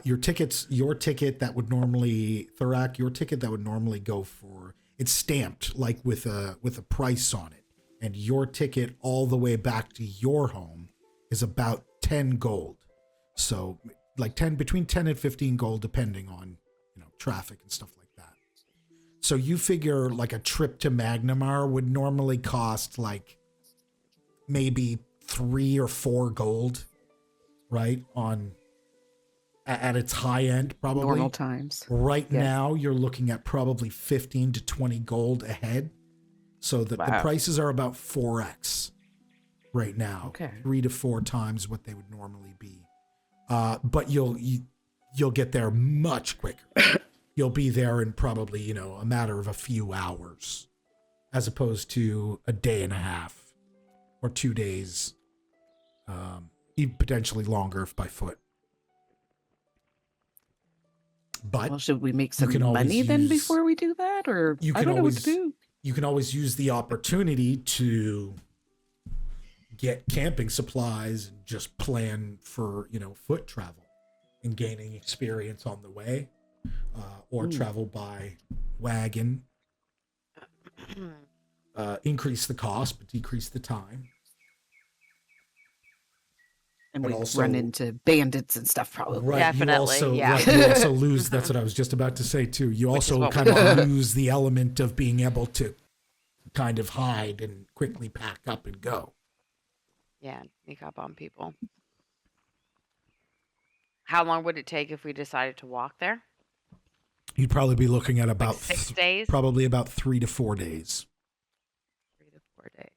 Your ticket that would normally, Thorak, your ticket that would normally go for, it's stamped like with a price on it. And your ticket all the way back to your home is about 10 gold. So like between 10 and 15 gold, depending on, traffic and stuff like that. So you figure like a trip to Magnamar would normally cost like maybe 3 or 4 gold, right? At its high end, probably. Normal times. Right now, you're looking at probably 15 to 20 gold ahead. So the prices are about 4x right now. Okay. 3 to 4 times what they would normally be. But you'll get there much quicker. You'll be there in probably, a matter of a few hours, as opposed to a day and a half or 2 days, even potentially longer if by foot. But Well, should we make you some can always money then use- before we do that? Or you I can don't know what to always do. you can always use the opportunity to get camping supplies and just plan for, foot travel and gaining experience on the way, or travel by wagon. Increase the cost, but decrease the time. And But we also- run into bandits and stuff probably. Right. Definitely, yeah. Right, you also lose. That's what I was just about to say too. You Which is also what we kind of want. lose the element of being able to kind of hide and quickly pack up and go. Yeah, sneak up on people. How long would it take if we decided to walk there? You'd probably be looking at about 6 days? probably about 3 to 4 days. 3 to 4 days.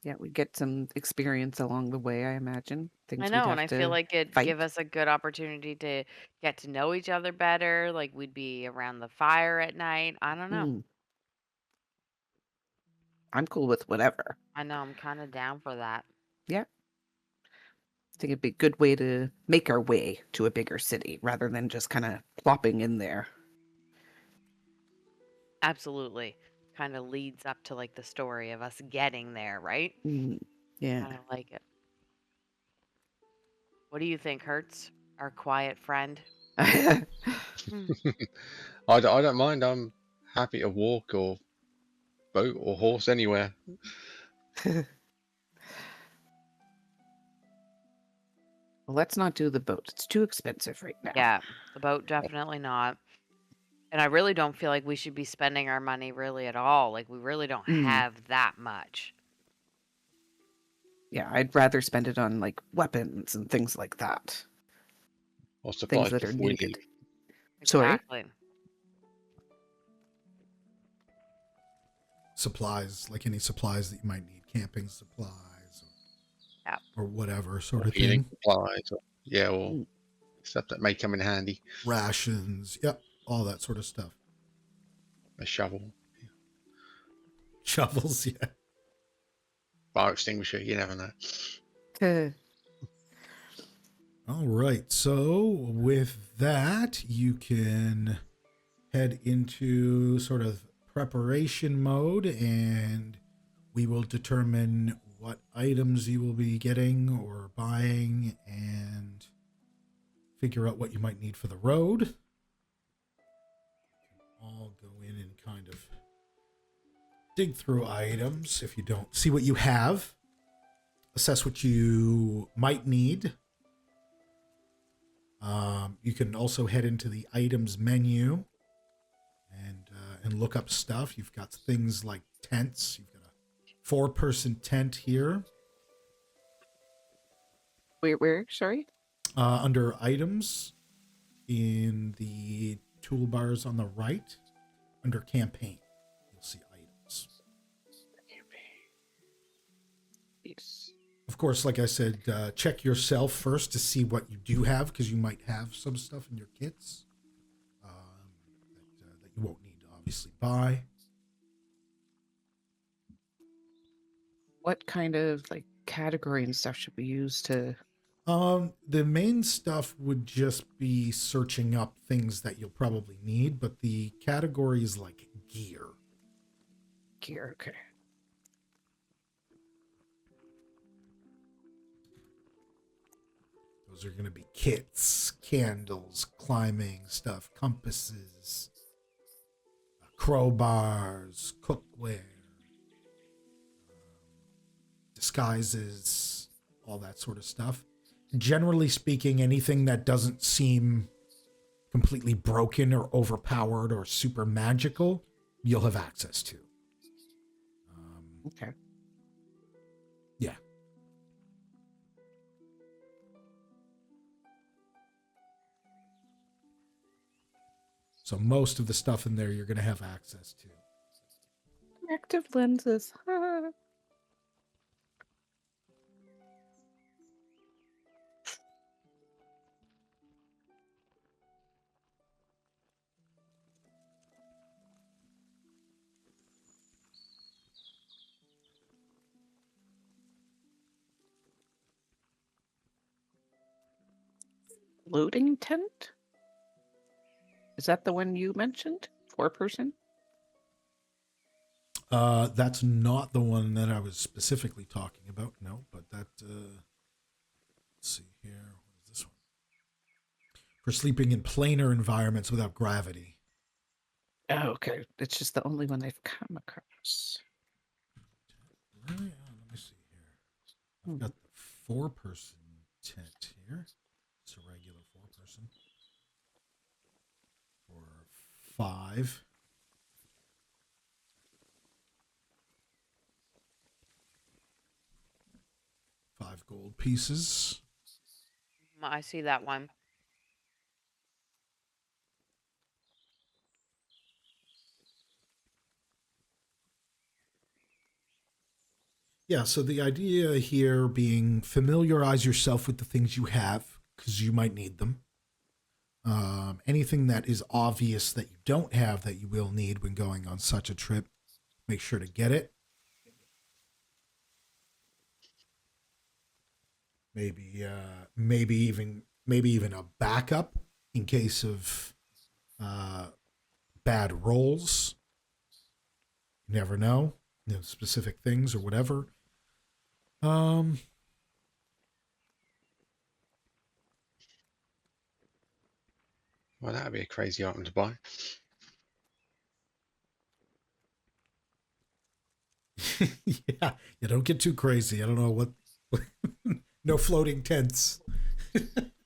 Yeah, we get some experience along the way, I imagine. Things I we'd know, have and I to feel like it'd fight. give us a good opportunity to get to know each other better. Like we'd be around the fire at night. I don't know. Mm. I'm cool with whatever. I know, I'm kind of down for that. Yeah. I think it'd be a good way to make our way to a bigger city rather than just kind of plopping in there. Absolutely. Kind of leads up to like the story of us getting there, right? Mm. Yeah. Kind of like it. What do you think, Hertz, our quiet friend? I don't mind. I'm happy to walk or boat or horse anywhere. Well, let's not do the boat. It's too expensive right now. Yeah, the boat definitely not. And I really don't feel like we should be spending our money really at all. Like we really don't have that much. Yeah, I'd rather spend it on like weapons and things like that. Or Things supplies that are before we needed. leave. Sorry? Exactly. Supplies, like any supplies that you might need, camping supplies, Yeah. or whatever sort Or of healing thing. supplies. Or Mm. stuff that may come in handy. Rations, yep, all that sort of stuff. A shovel, Shovels, yeah. fire extinguisher. You never know. All right, so with that, you can head into sort of preparation mode, and we will determine what items you will be getting or buying and figure out what you might need for the road. You can all go in and kind of dig through items if you don't see what you have. Assess what you might need. You can also head into the items menu and look up stuff. You've got things like tents. You've got a 4-person tent here. Where? Sorry? Under items in the toolbars on the right, under campaign, you'll see items. Yes. Of course, like I said, check yourself first to see what you do have, because you might have some stuff in your kits that you won't need to obviously buy. What kind of like category and stuff should we use to? The main stuff would just be searching up things that you'll probably need, but the category is like gear. Gear? Okay. Those are going to be kits, candles, climbing stuff, compasses, crowbars, cookware, disguises, all that sort of stuff. Generally speaking, anything that doesn't seem completely broken or overpowered or super magical, you'll have access to. Okay. Yeah. So most of the stuff in there you're going to have access to. Active lenses. Loading tent? Is that the one you mentioned? 4-person? That's not the one that I was specifically talking about. No, but that. Let's see here. What is this one? For sleeping in planar environments without gravity. Oh, okay. It's just the only one I've come across. Really? Let me see here. I've Hmm. got the 4-person tent here. It's a regular 4-person. For 5. $5 gold pieces. I see that one. Yeah, so the idea here being familiarize yourself with the things you have because you might need them. Anything that is obvious that you don't have that you will need when going on such a trip, make sure to get it. Maybe even a backup in case of bad rolls. You never know, specific things or whatever. Well, that'd be a crazy item to buy. Yeah, don't get too crazy. I don't know what. No floating tents.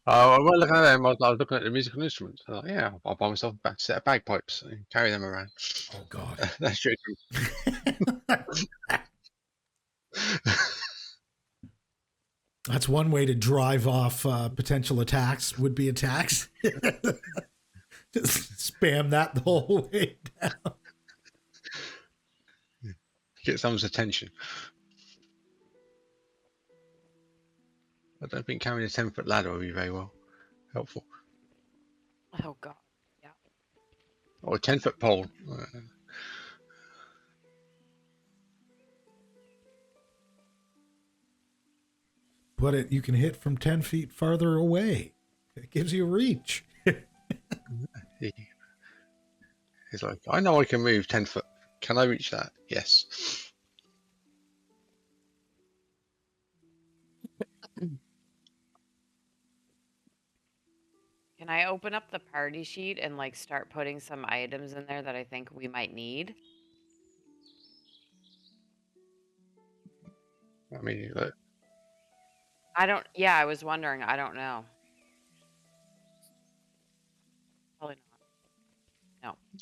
Oh, well, looking at them, I was looking at the musical instruments. I thought, yeah, I'll buy myself a set of bagpipes and carry them around. Oh God. That's true. That's one way to drive off potential attacks, would-be attacks. Just spam that the whole way down. Get someone's attention. I don't think carrying a 10-foot ladder would be very well helpful. Oh god. Yeah. Or a 10-foot pole. But you can hit from 10 feet farther away. It gives you reach. He's like, I know I can move 10 foot. Can I reach that? Yes. Can I open up the party sheet and like start putting some items in there that I think we might need? I mean, look, Yeah, I was wondering. I don't know. Probably not. No.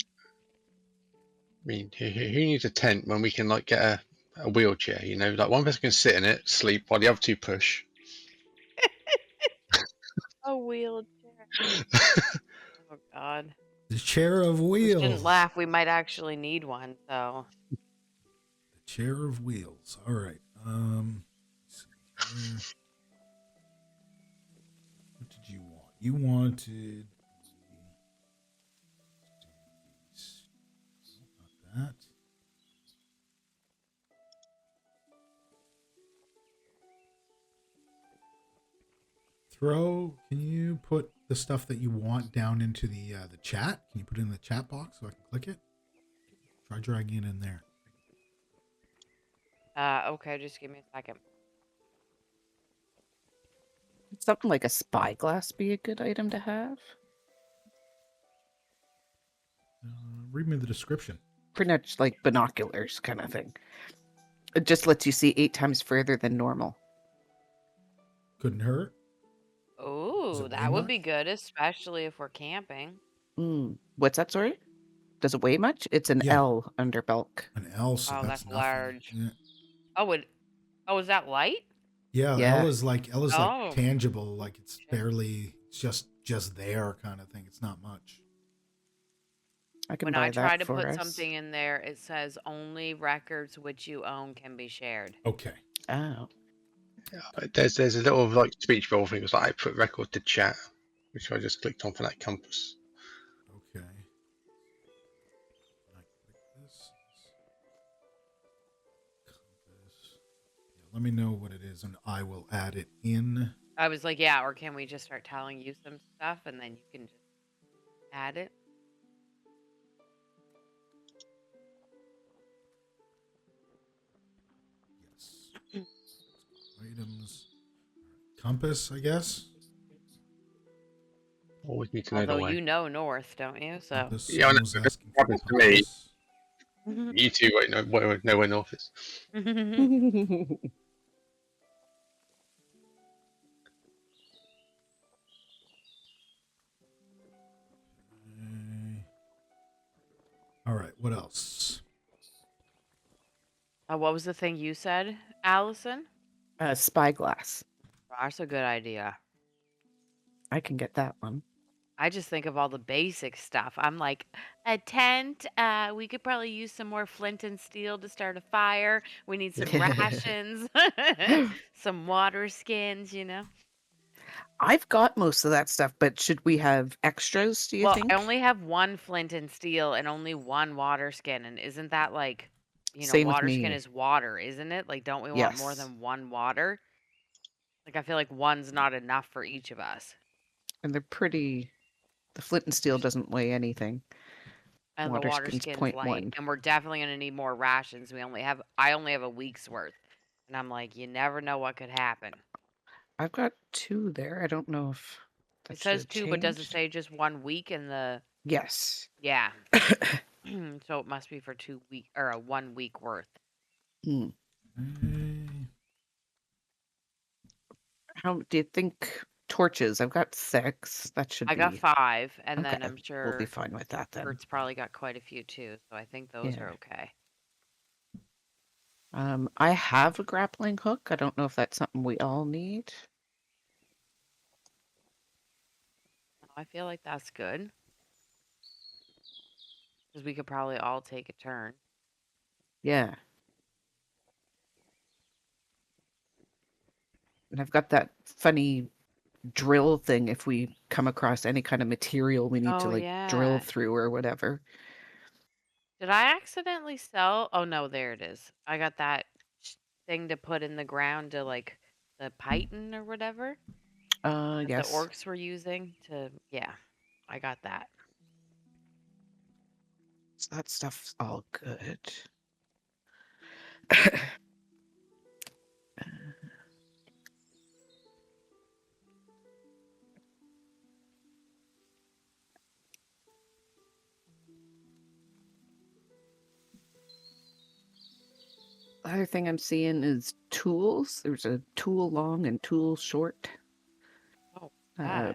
I mean, who needs a tent when we can like get a wheelchair? You know, like one person can sit in it, sleep, while the other two push. A wheelchair. Oh god. The chair of We wheels. shouldn't laugh. We might actually need one, so. The chair of wheels. All right. Let's see here. What did you want? You wanted. Not that. Throw. Can you put the stuff that you want down into the chat? Can you put it in the chat box so I can click it? Try dragging it in there. Okay, just give me a second. Something like a spyglass be a good item to have? Read me the description. Pretty much like binoculars kind of thing. It just lets you see 8 times further than normal. Couldn't hurt. Oh, it that would weigh be much? good, especially if we're camping. What's that, sorry? Does it weigh much? It's an Yeah. L under bulk. An L, so Oh, that's that's nothing. large. Yeah. Oh, is that light? Yeah, Yeah. L is like Oh. tangible, like it's Shit. barely just there kind of thing. It's not much. I can When buy I try that to for put us. something in there, it says only records which you own can be shared. Okay. Oh. There's a little like speech bubble thing. It's like I put record to chat, which I just clicked on for that compass. Okay. I click this. Compass. Yeah, let me know what it is, and I will add it in. I was like, yeah, or can we just start telling you some stuff and then you can just add it? Yes. Items. Compass, I guess. Always need to know the Although way. you know north, don't you? So. Compass. Yeah, I know. Someone was asking for Happens to me. compass. You two won't know where north is. Okay. All right. What else? What was the thing you said, Allison? Spyglass. That's a good idea. I can get that one. I just think of all the basic stuff. I'm like, a tent. We could probably use some more flint and steel to start a fire. We need some rations, some water skins, you know? I've got most of that stuff, but should we have extras, do you Well, think? I only have one flint and steel and only one water skin. And isn't that like, Same with water skin me. is water, isn't it? Like, don't we want more Yes. than one water? Like, I feel like one's not enough for each of us. And they're pretty. The flint and steel doesn't weigh anything. And Water the water skin's skin's 0.1. light. And we're definitely gonna need more rations. I only have a week's worth. And I'm like, you never know what could happen. I've got 2 there. I don't know if that It says should 2, have but does it changed. say just 1 week in the Yes. yeah. So it must be for 2 week or a 1 week worth. Hmm. Okay. How do you think torches? I've got 6. That should I be got 5, and then okay. I'm We'll be sure fine with that then. Bert's probably got quite a few too, so I think those Yeah. are okay. I have a grappling hook. I don't know if that's something we all need. I feel like that's good. Because we could probably all take a turn. Yeah. And I've got that funny drill thing if we come across any kind of material we need to Oh, like drill yeah. through or whatever. Did I accidentally sell? Oh, no, there it is. I got that thing to put in the ground to like the python or whatever that Yes. the orcs were using to, yeah, I got that. So that stuff's all good. The other thing I'm seeing is tools. There's a tool long and tool short. Oh, Uh,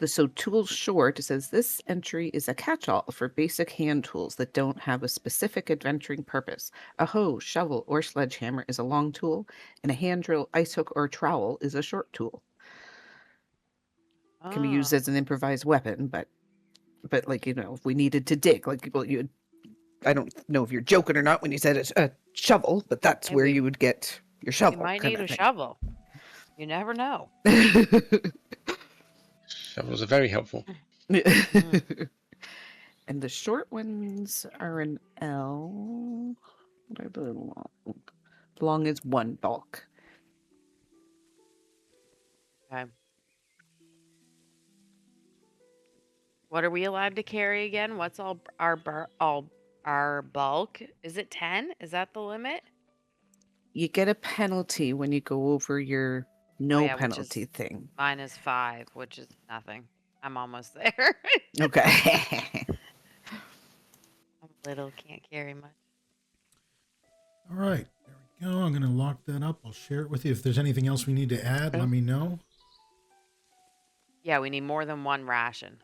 so tools short, it says this entry is a catch-all for basic hand tools that don't have a specific adventuring purpose. A hoe, shovel, or sledgehammer is a long tool, and a hand drill, ice hook, or trowel is a short tool. Can be used as an improvised weapon, but like, if we needed to dig, like people, I don't know if you're joking or not when you said a shovel, but that's Hey, where you would get your shovel. You might kind need of a thing. shovel. You never know. Shovels are very helpful. And the short ones are an L. What are the long? Long is 1 bulk. Okay. What are we allowed to carry again? What's all our bulk? Is it 10? Is that the limit? You get a penalty when you go over your no yeah, which penalty is thing. -5, which is nothing. I'm almost there. Okay. I'm little, can't carry much. All right. There we go. I'm going to lock that up. I'll share it with you. If there's anything else we need to add, let me know. Yeah, we need more than 1 ration.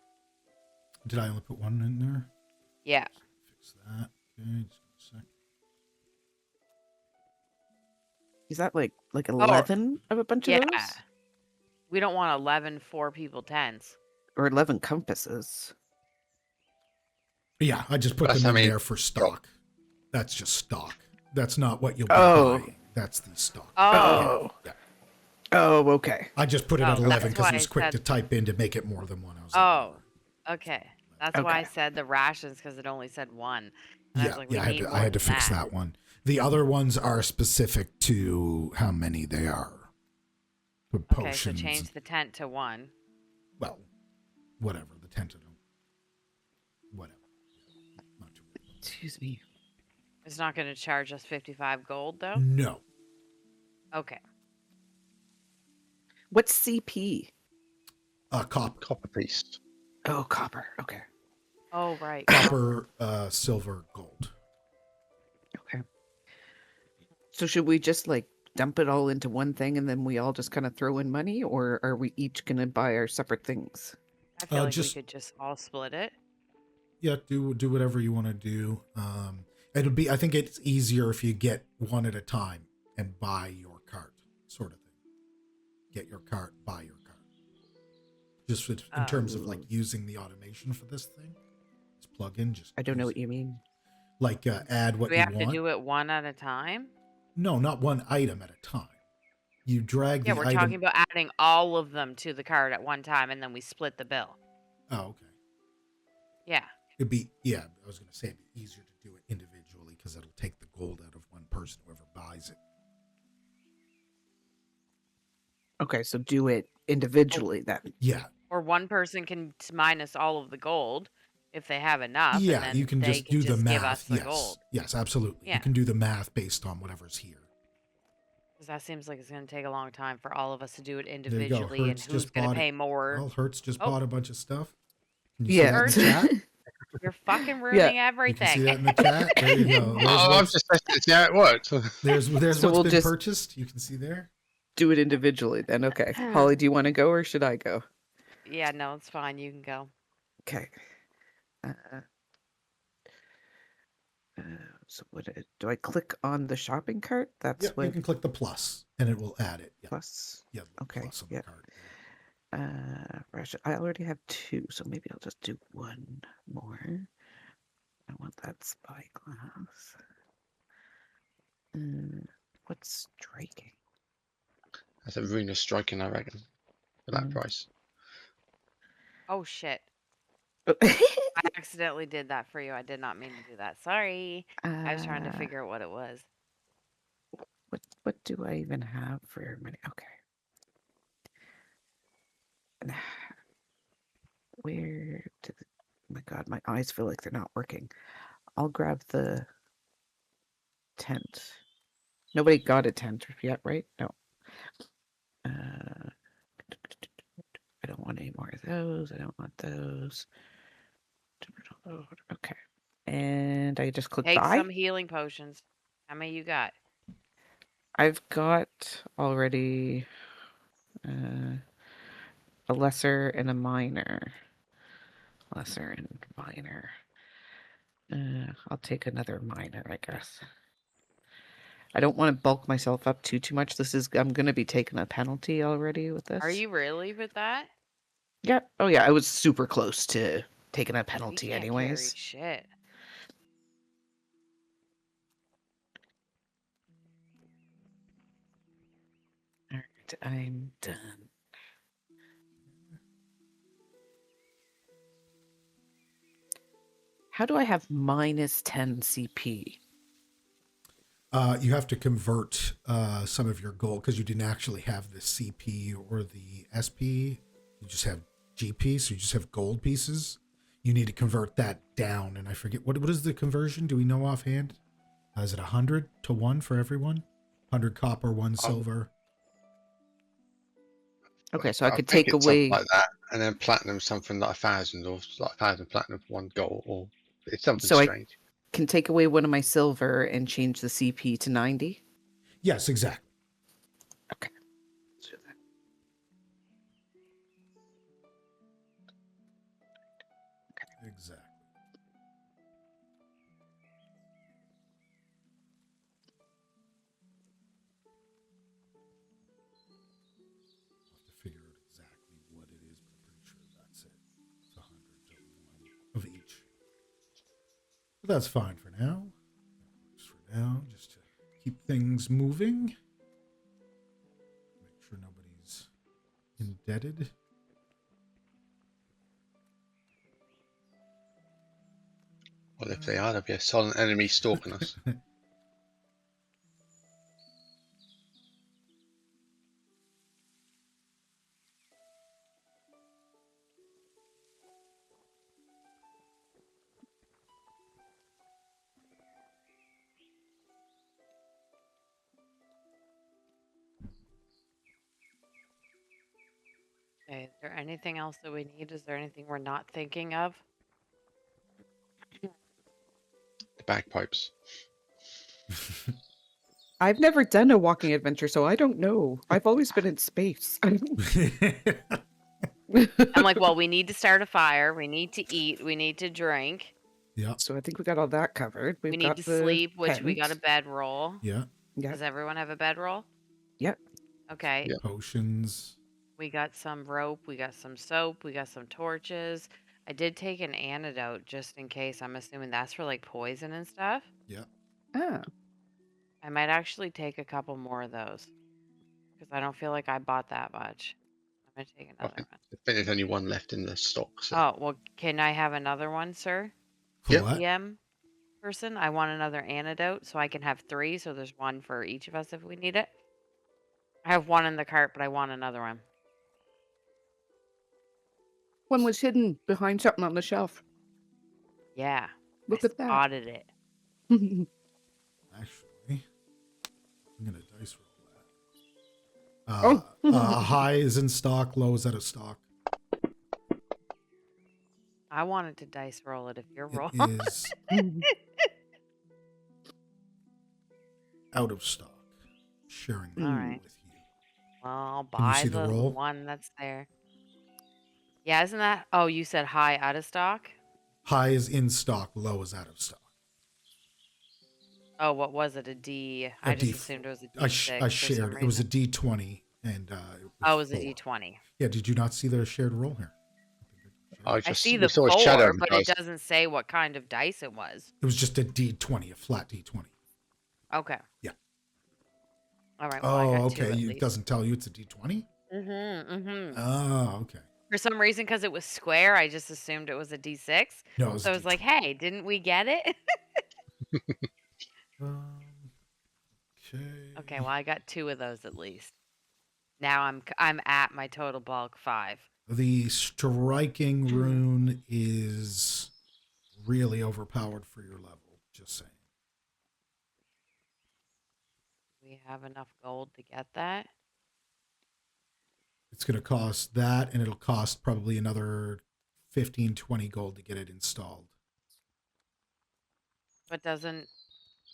Did I only put 1 in there? Yeah. Fix that. Okay, just a sec. Is that like 11 of a bunch of those? We don't want 11 4-people tents. Or 11 compasses. Yeah, I just put That's them in how many- there for stock. That's just stock. That's not what you'll be buying. That's the stock. Oh. Yeah. Oh, okay. I just put it at Oh, 11 that's because why it was I quick said- to type in to make it more than 1. I was Oh, okay. That's why I Okay. said the rations, because it only said 1. And I yeah, was like, yeah, we need I had to more fix than that one. The other ones are specific to how many they are. Put Okay, so potions. change the tent to 1. Well, whatever. The tent of them. Whatever. Not too bad. Excuse me. It's not going to charge us 55 gold, though? No. Okay. What's CP? Copper. Copper piece. Oh, copper. Okay. Oh, right. Copper, silver, gold. Okay. So should we just like dump it all into one thing and then we all just kind of throw in money, or are we each gonna buy our separate things? I feel like just- we could just all split it. Yeah, do whatever you want to do. It'll be. I think it's easier if you get one at a time and buy your cart, sort of thing. Get your cart, buy your cart. Just in terms of like using the automation for this thing, just plug in. Just I don't know use what you mean. like add what Do we you have want. to do it one at a time? No, not one item at a time. You drag Yeah, the we're item. talking about adding all of them to the card at one time, and then we split the bill. Oh, okay. Yeah. It'd be I was going to say it'd be easier to do it individually because it'll take the gold out of one person, whoever buys it. Okay, so do it individually then. Yeah, Or one person can minus all of the gold if they have enough. yeah. and then You can they just do the give us math. the Yes, gold. yes, absolutely. Yeah. You can do the math based on whatever's here. Because that seems like it's going to take a long time for all of us to do it There you go. individually, and Hertz who's just going bought to it. pay more. Well, Hertz just Oh. bought a bunch of stuff. Can you Yeah. see that in the chat? You're fucking ruining You everything. can see that in the chat. There you go. There's Oh, I'm what's, just testing to see how it works. there's So what's we'll been just- purchased. You can see there. Do it individually then. Okay. Holly, do you want to go or should I go? Yeah, no, it's fine. You can go. Okay. So do I click on the shopping cart? That's Yep, what you can click the plus and it will add it. Yeah, plus. yeah. The Okay, plus on yeah. the card. I already have 2, so maybe I'll just do one more. I want that spyglass. What's striking? That's a Rune striking, I reckon, for that price. Oh, shit. Oh, I accidentally did that for you. I did not mean to do that. Sorry. I was trying to figure out what it was. What do I even have for money? Okay. Where did oh my god, my eyes feel like they're not working. I'll grab the tent. Nobody got a tent yet, right? No. I don't want any more of those. I don't want those. Okay. And I just click Take buy. some healing potions. How many you got? I've got already a lesser and a minor. Lesser and minor. I'll take another minor, I guess. I don't want to bulk myself up too much. I'm going to be taking a penalty already with this. Are you really with that? Yeah. Oh yeah, I was super close to taking a We penalty can't anyways. carry shit. All right, I'm done. How do I have minus 10 CP? You have to convert some of your gold because you didn't actually have the CP or the SP. You just have GP, so you just have gold pieces. You need to convert that down, and I forget what is the conversion? Do we know offhand? Is it 100 to 1 for everyone? 100 copper, 1 silver. Okay, so I could think take it's away. something like that, and then platinum something like 1,000 or like 1,000 platinum for 1 gold, or it's something So strange. Can take away one of my silver and change the CP to 90. Yes, exactly. Okay. Let's do that. Exactly. I'll have to figure out exactly what it is, but I'm pretty sure that's it. It's 100 to 1 of each. But that's fine for now. That works for now, just to keep things moving. Make sure nobody's indebted. Well, if they are, there'll be a silent enemy stalking us. anything else that we need? Is there anything we're not thinking of? The bagpipes. I've never done a walking adventure, so I don't know. I've always been in space. I'm like, well, we need to start a fire. We need to eat. We need to drink. Yeah. So I think we got all that covered. We We've need got to the sleep, which we got a tent. bedroll. Yeah. Yeah. Does everyone have a bedroll? Yep. Okay. Yeah. Potions. We got some rope. We got some soap. We got some torches. I did take an antidote just in case. I'm assuming that's for like poison and stuff. Yeah. Ah. I might actually take a couple more of those because I don't feel like I bought that much. I'm going to take I another think, one. I think there's only one left in the stock. So. Oh, well, can I have another one, sir? Yep. What? DM person? I want another antidote so I can have 3. So there's one for each of us if we need it. I have one in the cart, but I want another one. One was hidden behind something on the shelf. Yeah. Look I at that. spotted it. Actually, I'm gonna dice roll that. High is in stock, low is out of stock. I wanted to dice roll it if you're It rolling. is out of stock. Sharing that All right. with you. Well, I'll Can you buy see the the roll? one that's there. Yeah, isn't that? Oh, you said high out of stock? High is in stock, low is out of stock. Oh, what was it? A D? I just assumed it was a D6. I shared. It was a D20, and Oh, it was a 4. D20. Yeah, did you not see the shared roll here? I I just see we the saw a 4, shadow of the but it dice. doesn't say what kind of dice it was. It was just a D20, a flat D20. Okay. Yeah. All right. Well, I Oh, got 2 okay. at It least. doesn't tell you it's a D20? Oh, okay. For some reason, because it was square, I just assumed it was a D6. No, it was So a I was like, D20. hey, didn't we get it? Okay. Okay, well, I got 2 of those at least. Now I'm at my total bulk 5. The striking rune is really overpowered for your level. Just saying. We have enough gold to get that. It's going to cost that, and it'll cost probably another 15, 20 gold to get it installed. But doesn't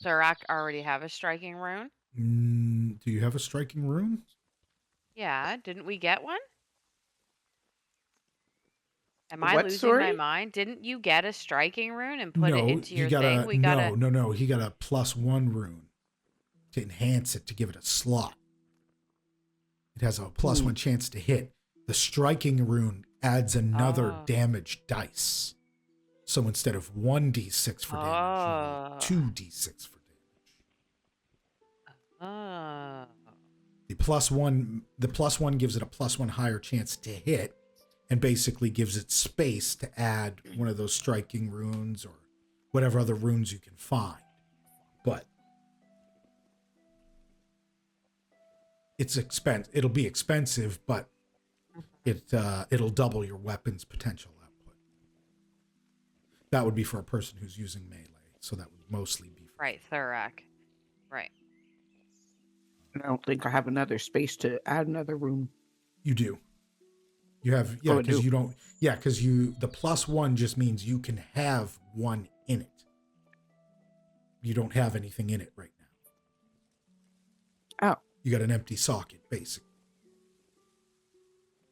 Thurak already have a striking rune? Do you have a striking rune? Yeah, didn't we get one? Am A I what, losing my sorry? mind? Didn't you get a striking rune and put it No, into you your got thing? a We got no. He got a +1 rune to enhance it, to give it a slot. It has a +1 chance to hit. The striking rune adds another Oh. damage dice. So instead of 1d6 for damage, you roll 2d6 for damage. Oh. The +1 gives it a +1 higher chance to hit, and basically gives it space to add one of those striking runes or whatever other runes you can find. But it'll be expensive, but it'll double your weapon's potential output. That would be for a person who's using melee, so that would mostly be for Right, Thurak. Right. I don't think I have another space to add another room. You do. You have, Oh, I because do. you don't, because the +1 just means you can have one in it. You don't have anything in it right now. Oh. You got an empty socket, basically.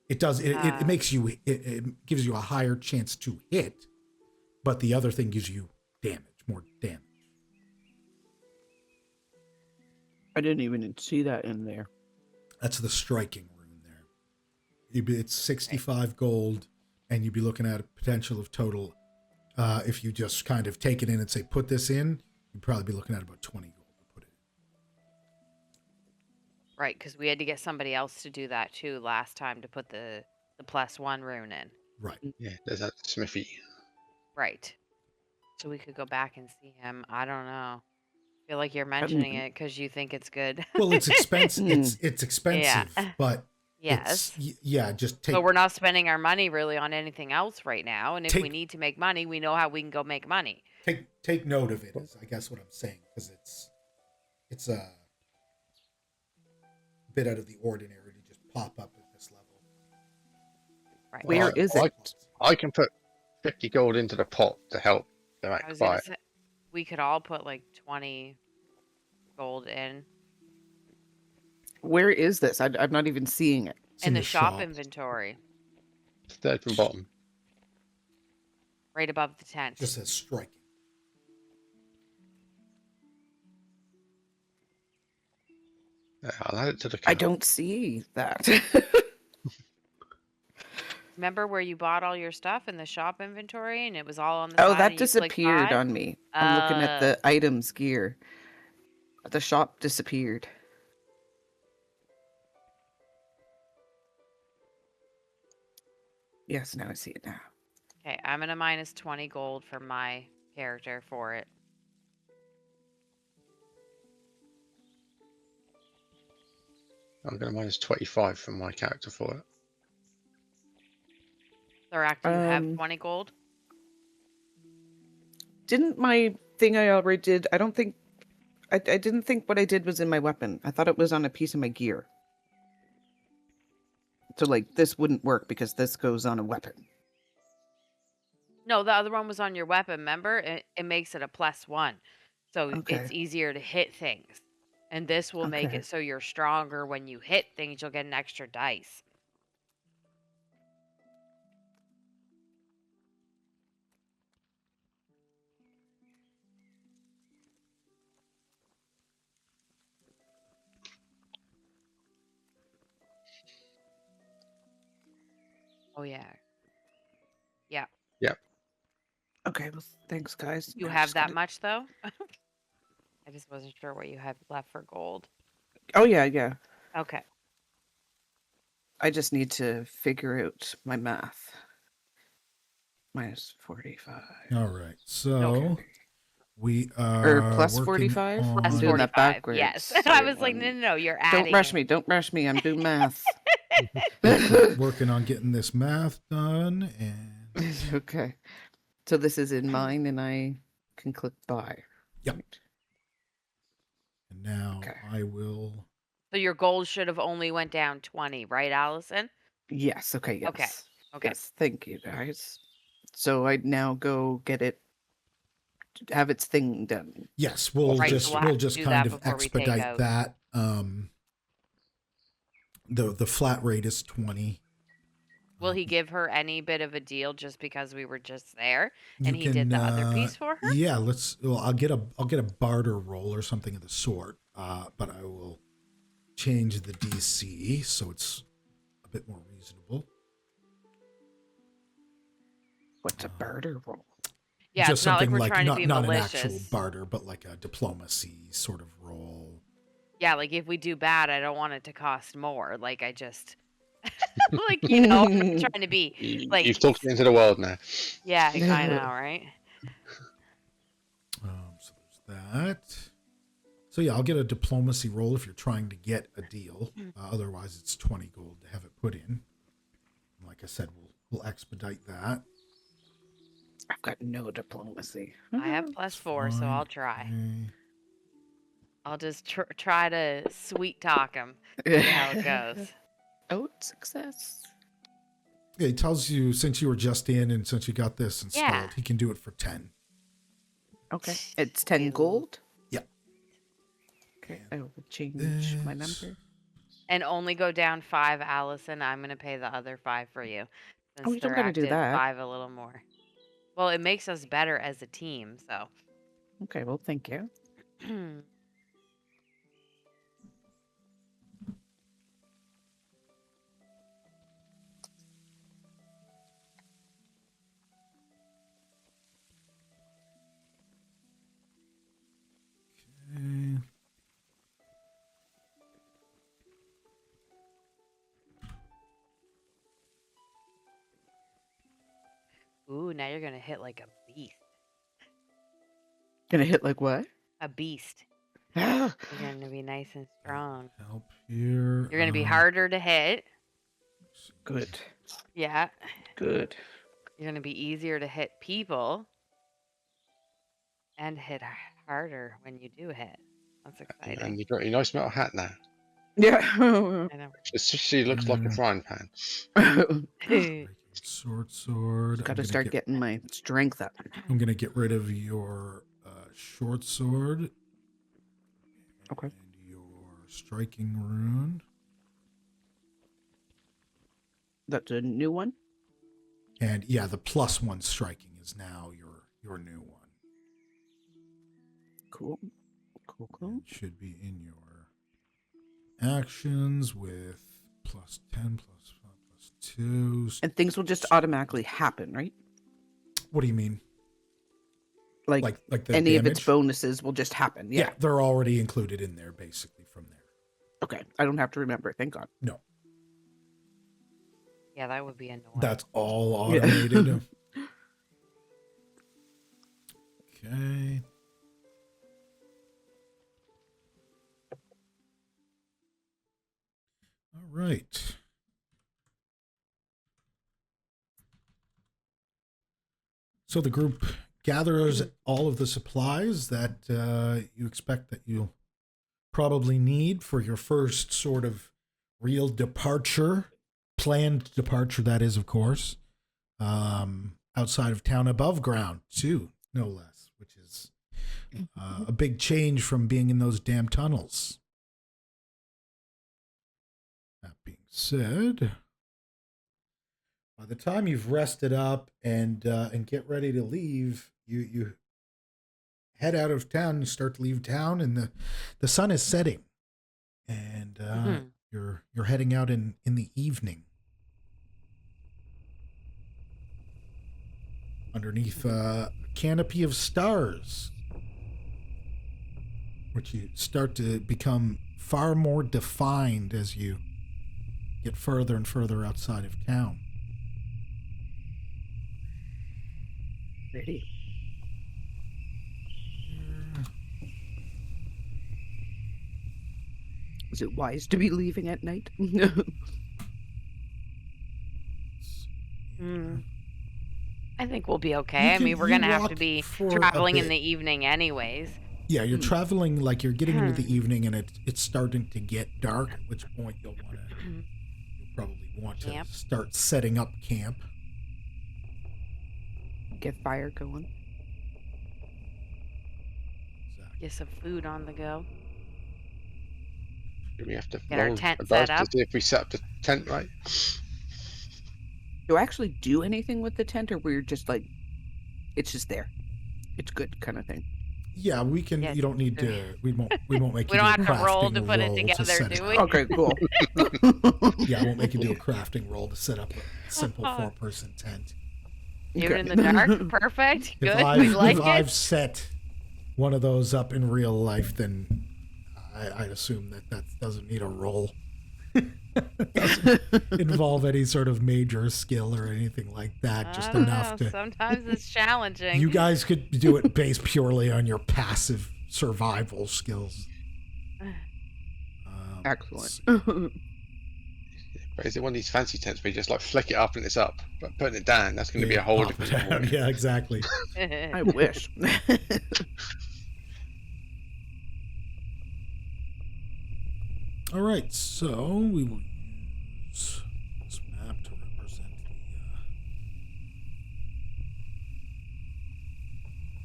It makes you, it gives you a higher chance to hit, but the other thing gives you more damage. I didn't even see that in there. That's the striking rune there. It's 65 gold, and you'd be looking at a potential of total, if you just kind of take it in and say, put this in, you'd probably be looking at about 20 gold to put it in. Right, because we had to get somebody else to do that too last time to put the +1 rune in. Right. Yeah, there's that smithy. Right. So we could go back and see him. I don't know. I feel like you're mentioning it because you think it's good. Well, it's expensive. It's expensive, but Yes. just take. But we're not spending our money really on anything else right now. And if we Take- need to make money, we know how we can go make money. Take note of it, is I guess what I'm saying, because it's a bit out of the ordinary to just pop up at this level. Right. Where is it? I can put 50 gold into the pot to help the I was gonna fire. say we could all put like 20 gold in Where is this? I'm not even seeing it. It's in the shop inventory, Third from bottom. right above the tent. Just says striking. Yeah, I'll add it to the I cart. don't see that. Remember where you bought all your stuff in the shop inventory and it was all on the Oh, side that and you clicked disappeared buy? on me. I'm looking at the items gear. The shop disappeared. Yes, now I see it now. Okay, I'm gonna minus 20 gold for my character for it. I'm going to minus 25 from my character for it. Thorak, do you have 20 gold? Didn't my thing I already did? I don't think. I didn't think what I did was in my weapon. I thought it was on a piece of my gear. So, like, this wouldn't work because this goes on a weapon. No, the other one was on your weapon, remember? It makes it a +1. So Okay. it's easier to hit things. And this will make Okay. it so you're stronger when you hit things, you'll get an extra dice. Oh yeah. Yeah. Yep. Okay, well, thanks, guys. You I'm have just that gonna- much though? I just wasn't sure what you had left for gold. Oh, yeah. Okay. I just need to figure out my math. Minus 45. All right. So Okay. we are Or plus working 45? on- Plus I'm doing that 45. backwards. Yes. I Sorry, was like, no, you're Don't adding rush it. me. Don't rush me. I'm doing math. working on getting this math done, and Okay. So this is in mine, and I can click buy. Yep. Right. now Okay. I will. So your gold should have only went down 20, right, Allison? Yes. Okay. Yes. Okay. Okay. Yes. Thank you, guys. So I now go get it. Have its thing done. Yes, we'll Right, so just we'll have we'll to just do kind that of before we take expedite out. that. The flat rate is 20. Will he give her any bit of a deal just because we were just there You and he did the other can, piece for her? Yeah, Well, I'll get a barter roll or something of the sort. But I will change the DC so it's a bit more reasonable. What's a barter roll? Yeah, Just it's not like something we're like trying not to be not malicious. an actual barter, but like a diplomacy sort of roll. Yeah, like if we do bad, I don't want it to cost more. Like I just, like, I'm not trying to be like. You've talked it into the world now. Yeah, I know, right? So there's that. So yeah, I'll get a diplomacy roll if you're trying to get a deal. Otherwise, it's 20 gold to have it put in. Like I said, we'll expedite that. I've got no diplomacy. I have +4, so Fine. I'll try. Okay. I'll just try to sweet talk him. See how it goes. Oh, success. Yeah, he tells you since you were just in and since you got this installed, Yeah. he can do it for 10. Okay. It's 10 gold? Yep. Okay, I will change my This. number. And only go down 5, Allison. I'm gonna pay the other 5 for you. Since Oh, you don't gotta Thorak do did that. 5 a little more. Well, it makes us better as a team, so. Okay, well, thank you. Okay. Ooh, now you're gonna hit like a beast. Gonna hit like what? A beast. Ah, You're gonna be nice and strong. Help here. You're gonna be harder to hit. good. Yeah. Good. You're gonna be easier to hit people. And hit harder when you do hit. That's And exciting. you've got your nice metal hat now. Yeah. I know. She looks like a frying pan. Breaking Short sword. Got to start getting my strength up. I'm gonna get rid of your short sword. Okay. And your striking rune. That's a new one? And yeah, the +1 striking is now your new one. Cool. Cool, cool. It should be in your actions with +10, +5, +2. And things will just automatically happen, right? What do you mean? Like the any damage? of its bonuses will just happen. Yeah. They're already included in there basically from there. Okay. I don't have to remember. Thank God. No. Yeah, that would be annoying. That's all automated. Yeah. Okay. All right. So the group gathers all of the supplies that you expect that you'll probably need for your first sort of real departure, planned departure, that is, of course, outside of town, above ground, too, no less, which is a big change from being in those damn tunnels. That being said, by the time you've rested up and get ready to leave, you head out of town and start to leave town, and the sun is setting, and you're heading out in the evening underneath a canopy of stars, which you start to become far more defined as you get further and further outside of town. Ready. Is it wise to be leaving at night? I think we'll be okay. I mean, we're going to have to be traveling in the evening anyways. Yeah, you're traveling, like you're getting into the evening, and it's starting to get dark, at which point you'll probably want to start setting up camp. Get fire going. Exactly. Get some food on the go. Do we have to Get our roll tent a set dice to up? see if we set up the tent right? Do I actually do anything with the tent, or we're just like, it's just there? It's good kind of thing. Yeah, we can. Yes. You don't need to. We won't make We you don't do a have to roll crafting to put it roll together, set do it we? up. Okay, cool. Yeah, I won't make you do a crafting roll to set up a simple 4-person tent. Do it in the dark. Perfect. Good. We like If it. I've set one of those up in real life, then I assume that doesn't need a roll. Doesn't involve any sort of major skill or anything like that. Just I don't enough know. to. Sometimes it's challenging. You guys could do it based purely on your passive survival skills. Excellent. But is it one of these fancy tents where you just like flick it up and it's up, but putting it down, that's going to be a whole Pop it different out. ballgame. Yeah, exactly. I wish. All right, so we will use this map to represent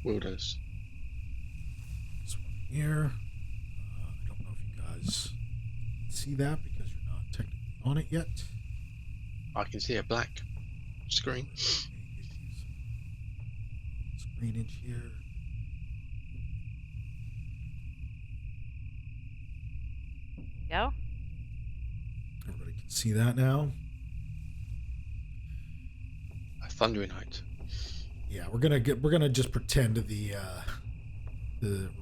Wilderness. this one here. I don't know if you guys see that because you're not technically on it yet. I can see a black screen. Let me give you some screenage here. Go. Everybody can see that now. A thundering night. Yeah, we're gonna just pretend the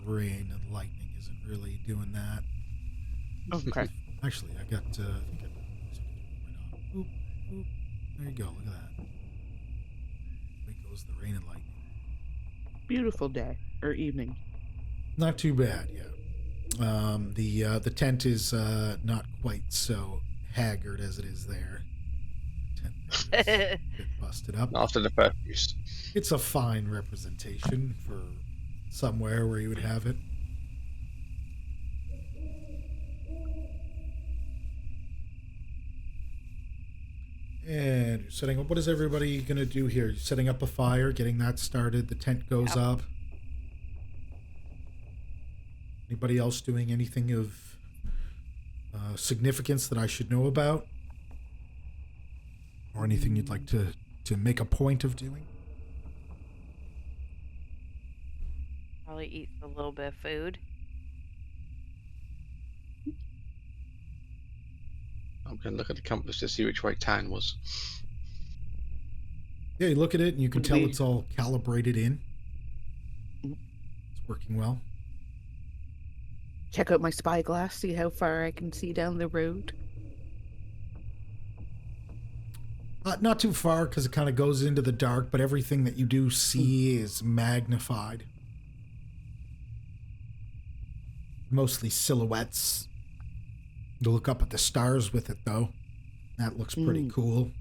rain and lightning isn't really doing that. Okay. Actually, I got. I think I why not? Oop, oop. There you go. Look at that. There goes the rain and lightning. Beautiful day or evening. Not too bad, yeah. The tent is not quite so haggard as it is there. The tent there is a bit busted up. After the first use. It's a fine representation for somewhere where you would have it. And you're setting up. What is everybody going to do here? You're setting up a fire, getting that started. The tent goes up. Anybody else doing anything of significance that I should know about? Or anything you'd like to make a point of doing? Probably eat a little bit of food. I'm going to look at the compass to see which way town was. Yeah, you look at it and you can Would tell we- it's all calibrated in. It's working well. Check out my spyglass, see how far I can see down the road. Not too far because it kind of goes into the dark, but everything that you do see is magnified. Mostly silhouettes. You look up at the stars with it, though. That looks pretty cool.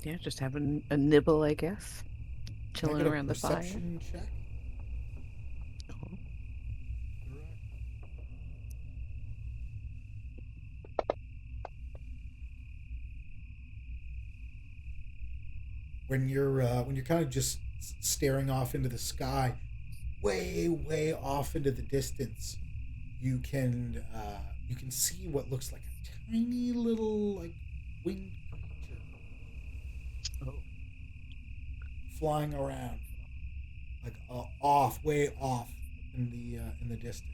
Yeah, just having a nibble, I guess. Can I Chilling get a around the fire. perception check? When you're kind of just staring off into the sky, way off into the distance, you can see what looks like a tiny little like winged creature flying around, like way off in the distance,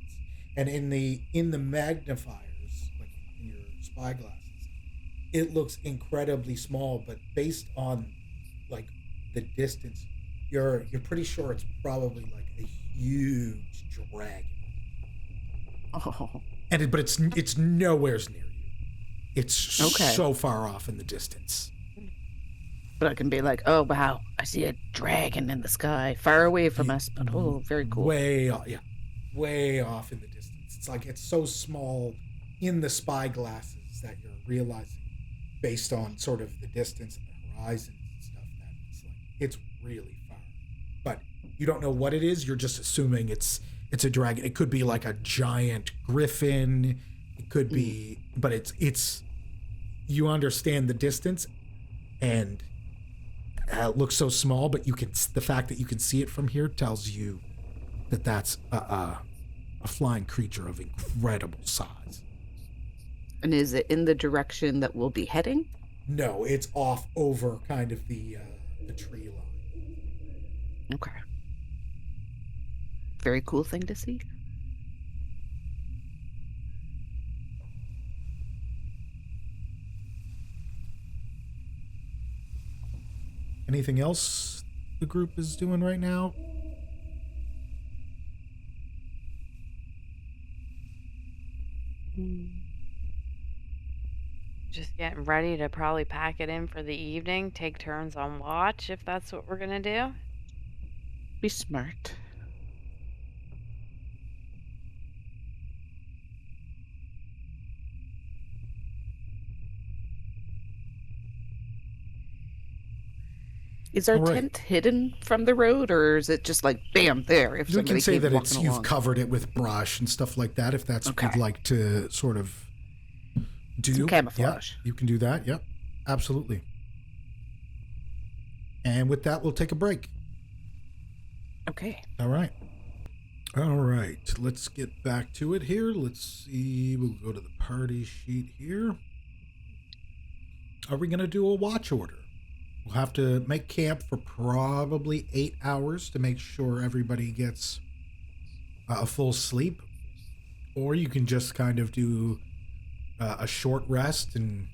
and in the magnifiers, like in your spyglasses, it looks incredibly small, but based on like the distance, you're pretty sure it's probably like a huge dragon. Oh, But it's nowhere near you. It's Okay. so far off in the distance. but I can be like, oh wow, I see a dragon in the sky, far away from us, but very cool. Way off in the distance. It's like it's so small in the spyglasses that you're realizing, based on sort of the distance and the horizon and stuff, that it's really far. But you don't know what it is. You're just assuming it's a dragon. It could be like a giant griffin. It could be, but it's you understand the distance, and it looks so small. But the fact that you can see it from here tells you that that's a flying creature of incredible size. And is it in the direction that we'll be heading? No, it's off over kind of the tree line. Okay. Very cool thing to see. Anything else the group is doing right now? Just getting ready to probably pack it in for the evening. Take turns on watch if that's what we're gonna do. Be smart. Is our All right. tent hidden from the road, or is it just like bam there? If You somebody can say came that walking you've along? covered it with brush and stuff like that, if that's what Okay. you'd like to sort of do. Some camouflage. Yeah, you can do that. Yep, absolutely. And with that, we'll take a break. Okay. All right. Let's get back to it here. Let's see. We'll go to the party sheet here. Are we going to do a watch order? We'll have to make camp for probably 8 hours to make sure everybody gets a full sleep. Or you can just kind of do a short rest and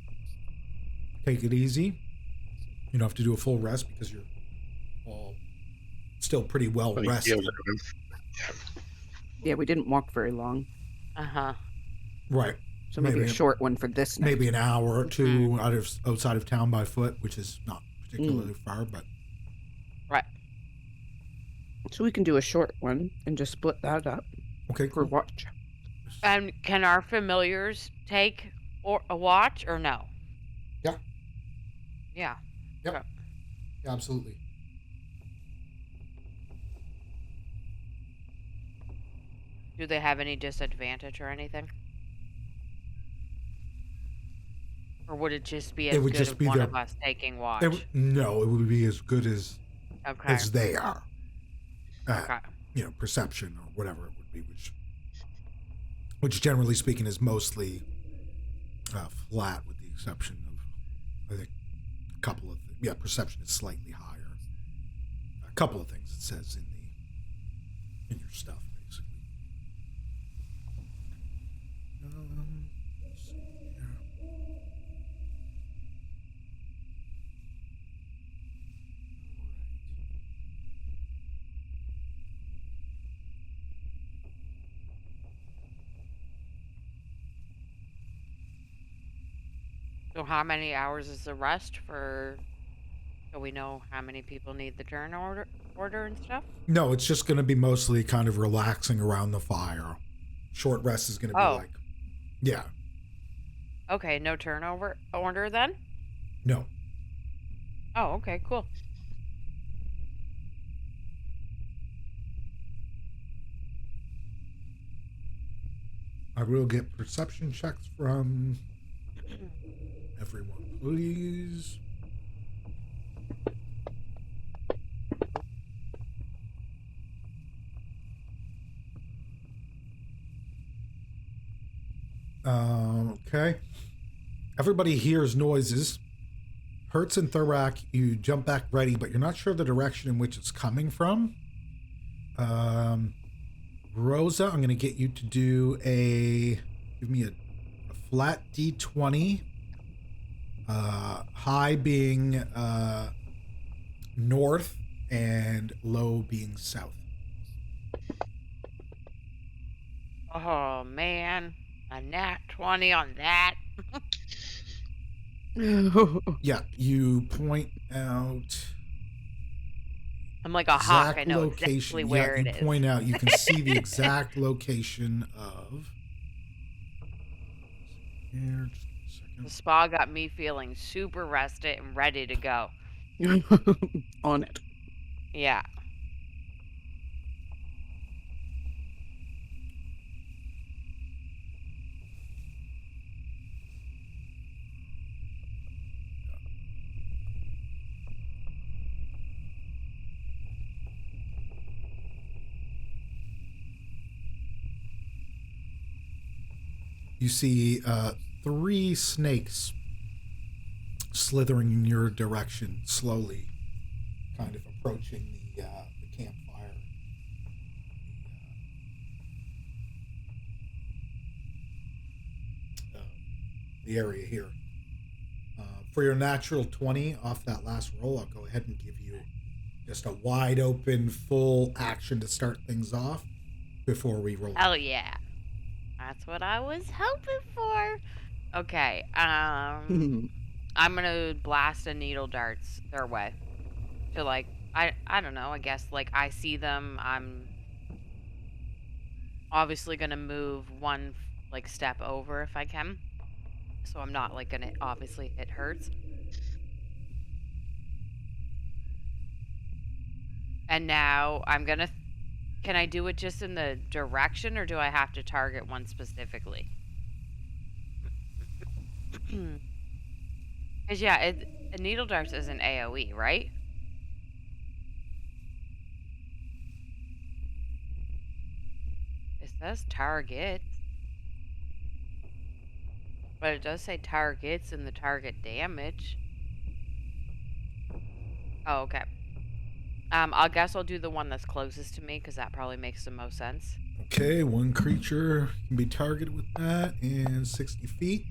take it easy. You don't have to do a full rest because you're all still pretty well Well, you rested. feel it. Yeah, we didn't walk very long, Uh-huh. Right. so maybe a short one for this night. Maybe an hour or two outside of town by foot, which is not particularly far, but Right. So we can do a short one and just split that up okay, for cool. watch. And can our familiars take a watch or no? Yeah. Yeah. Yeah, absolutely. Do they have any disadvantage or anything? Or would it just be It as would good just as be one their. of us taking watch? No, it would be as good Okay. as they are. Okay. Perception or whatever it would be, which generally speaking is mostly flat, with the exception of, I think, a couple of perception is slightly higher. A couple of things it says in your stuff, basically. Let's see here. So how many hours is the rest for, so we know how many people need the turn order and stuff? No, it's just going to be mostly kind of relaxing around the fire. Short rest is going to be Oh. like, yeah, Okay, no turnover order then? no. Oh, okay, cool. I will get perception checks from everyone, please. Okay. Everybody hears noises. Hertz and Thurak, you jump back ready, but you're not sure the direction in which it's coming from. Rosa, I'm going to get you to do give me a flat D20. High being north and low being south. Oh man, a nat 20 on that. Yeah, you point out I'm like a hawk. exact I know location. exactly where you it is. point out, you can see the exact location of. Here, just a The second. spa got me feeling super rested and ready to go. On it. Yeah. You see 3 snakes slithering in your direction, slowly, kind of approaching the campfire. The area here. For your natural 20 off that last roll, I'll go ahead and give you just a wide open, full action to start things off before we roll. Hell yeah. That's what I was hoping for. Okay. I'm gonna blast a needle darts their way. To like, I don't know. I guess like I see them. I'm obviously gonna move one like step over if I can. So I'm not like gonna obviously hit Hertz. And now I'm gonna. Can I do it just in the direction, or do I have to target one specifically? Because yeah, needle darts is an AOE, right? It says target, but it does say targets and the target damage. Oh, okay. I guess I'll do the one that's closest to me because that probably makes the most sense. Okay, one creature can be targeted with that, and 60 feet.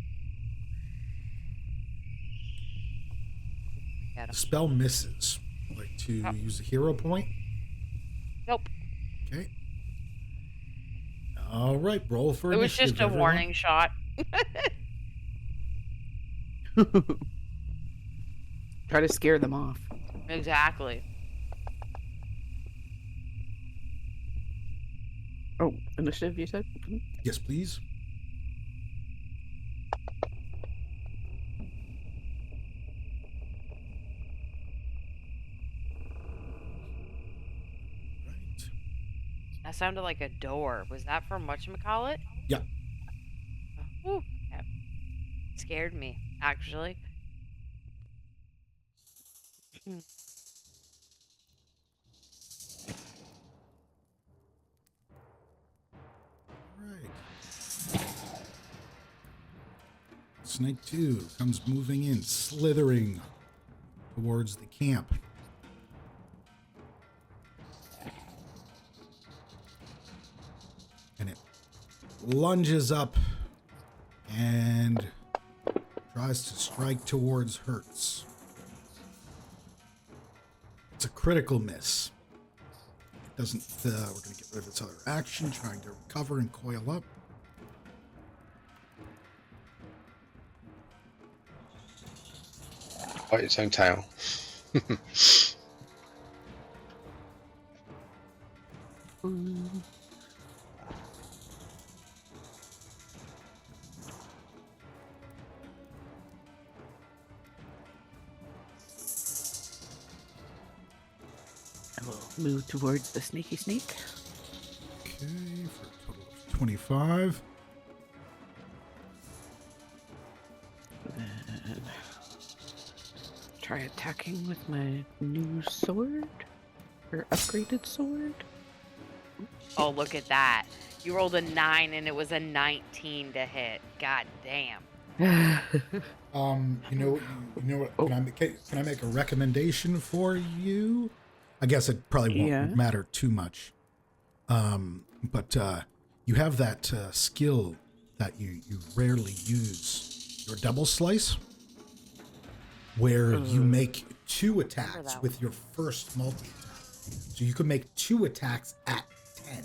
Get The 'em. spell misses. I'd like to use a hero point. Nope. Okay. All right, roll for It was initiative, just a everyone. warning shot. Try to scare them off. Exactly. Oh, initiative, you said? Yes, please. Right. That sounded like a door. Was that from whatchamacallit? Yeah. Ooh, that scared me, actually. Right. Snake 2 comes moving in, slithering towards the camp. And it lunges up and tries to strike towards Hertz. It's a critical miss. It doesn't, we're going to get rid of its other action, trying to recover and coil up. Bite its own tail. I will move towards the snaky snake. Okay, for a total of 25. And try attacking with my new sword. Or upgraded sword. Oh, look at that. You rolled a 9 and it was a 19 to hit. God damn. You know what? Can I make a recommendation for you? I guess it probably won't matter too much. But you have that skill that you rarely use, your double slice, where you make 2 attacks with your first multi-attack. So you could make 2 attacks at 10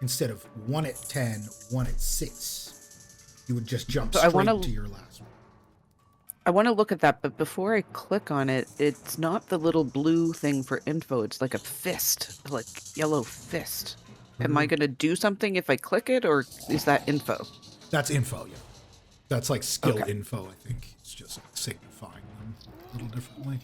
instead of 1 at 10, 1 at 6. You would just jump straight to your last one. I want to look at that, but before I click on it, it's not the little blue thing for info. It's like a fist, like yellow fist. Am I going to do something if I click it, or is that info? That's info, yeah. That's like skill info, I think. It's just signifying them a little differently.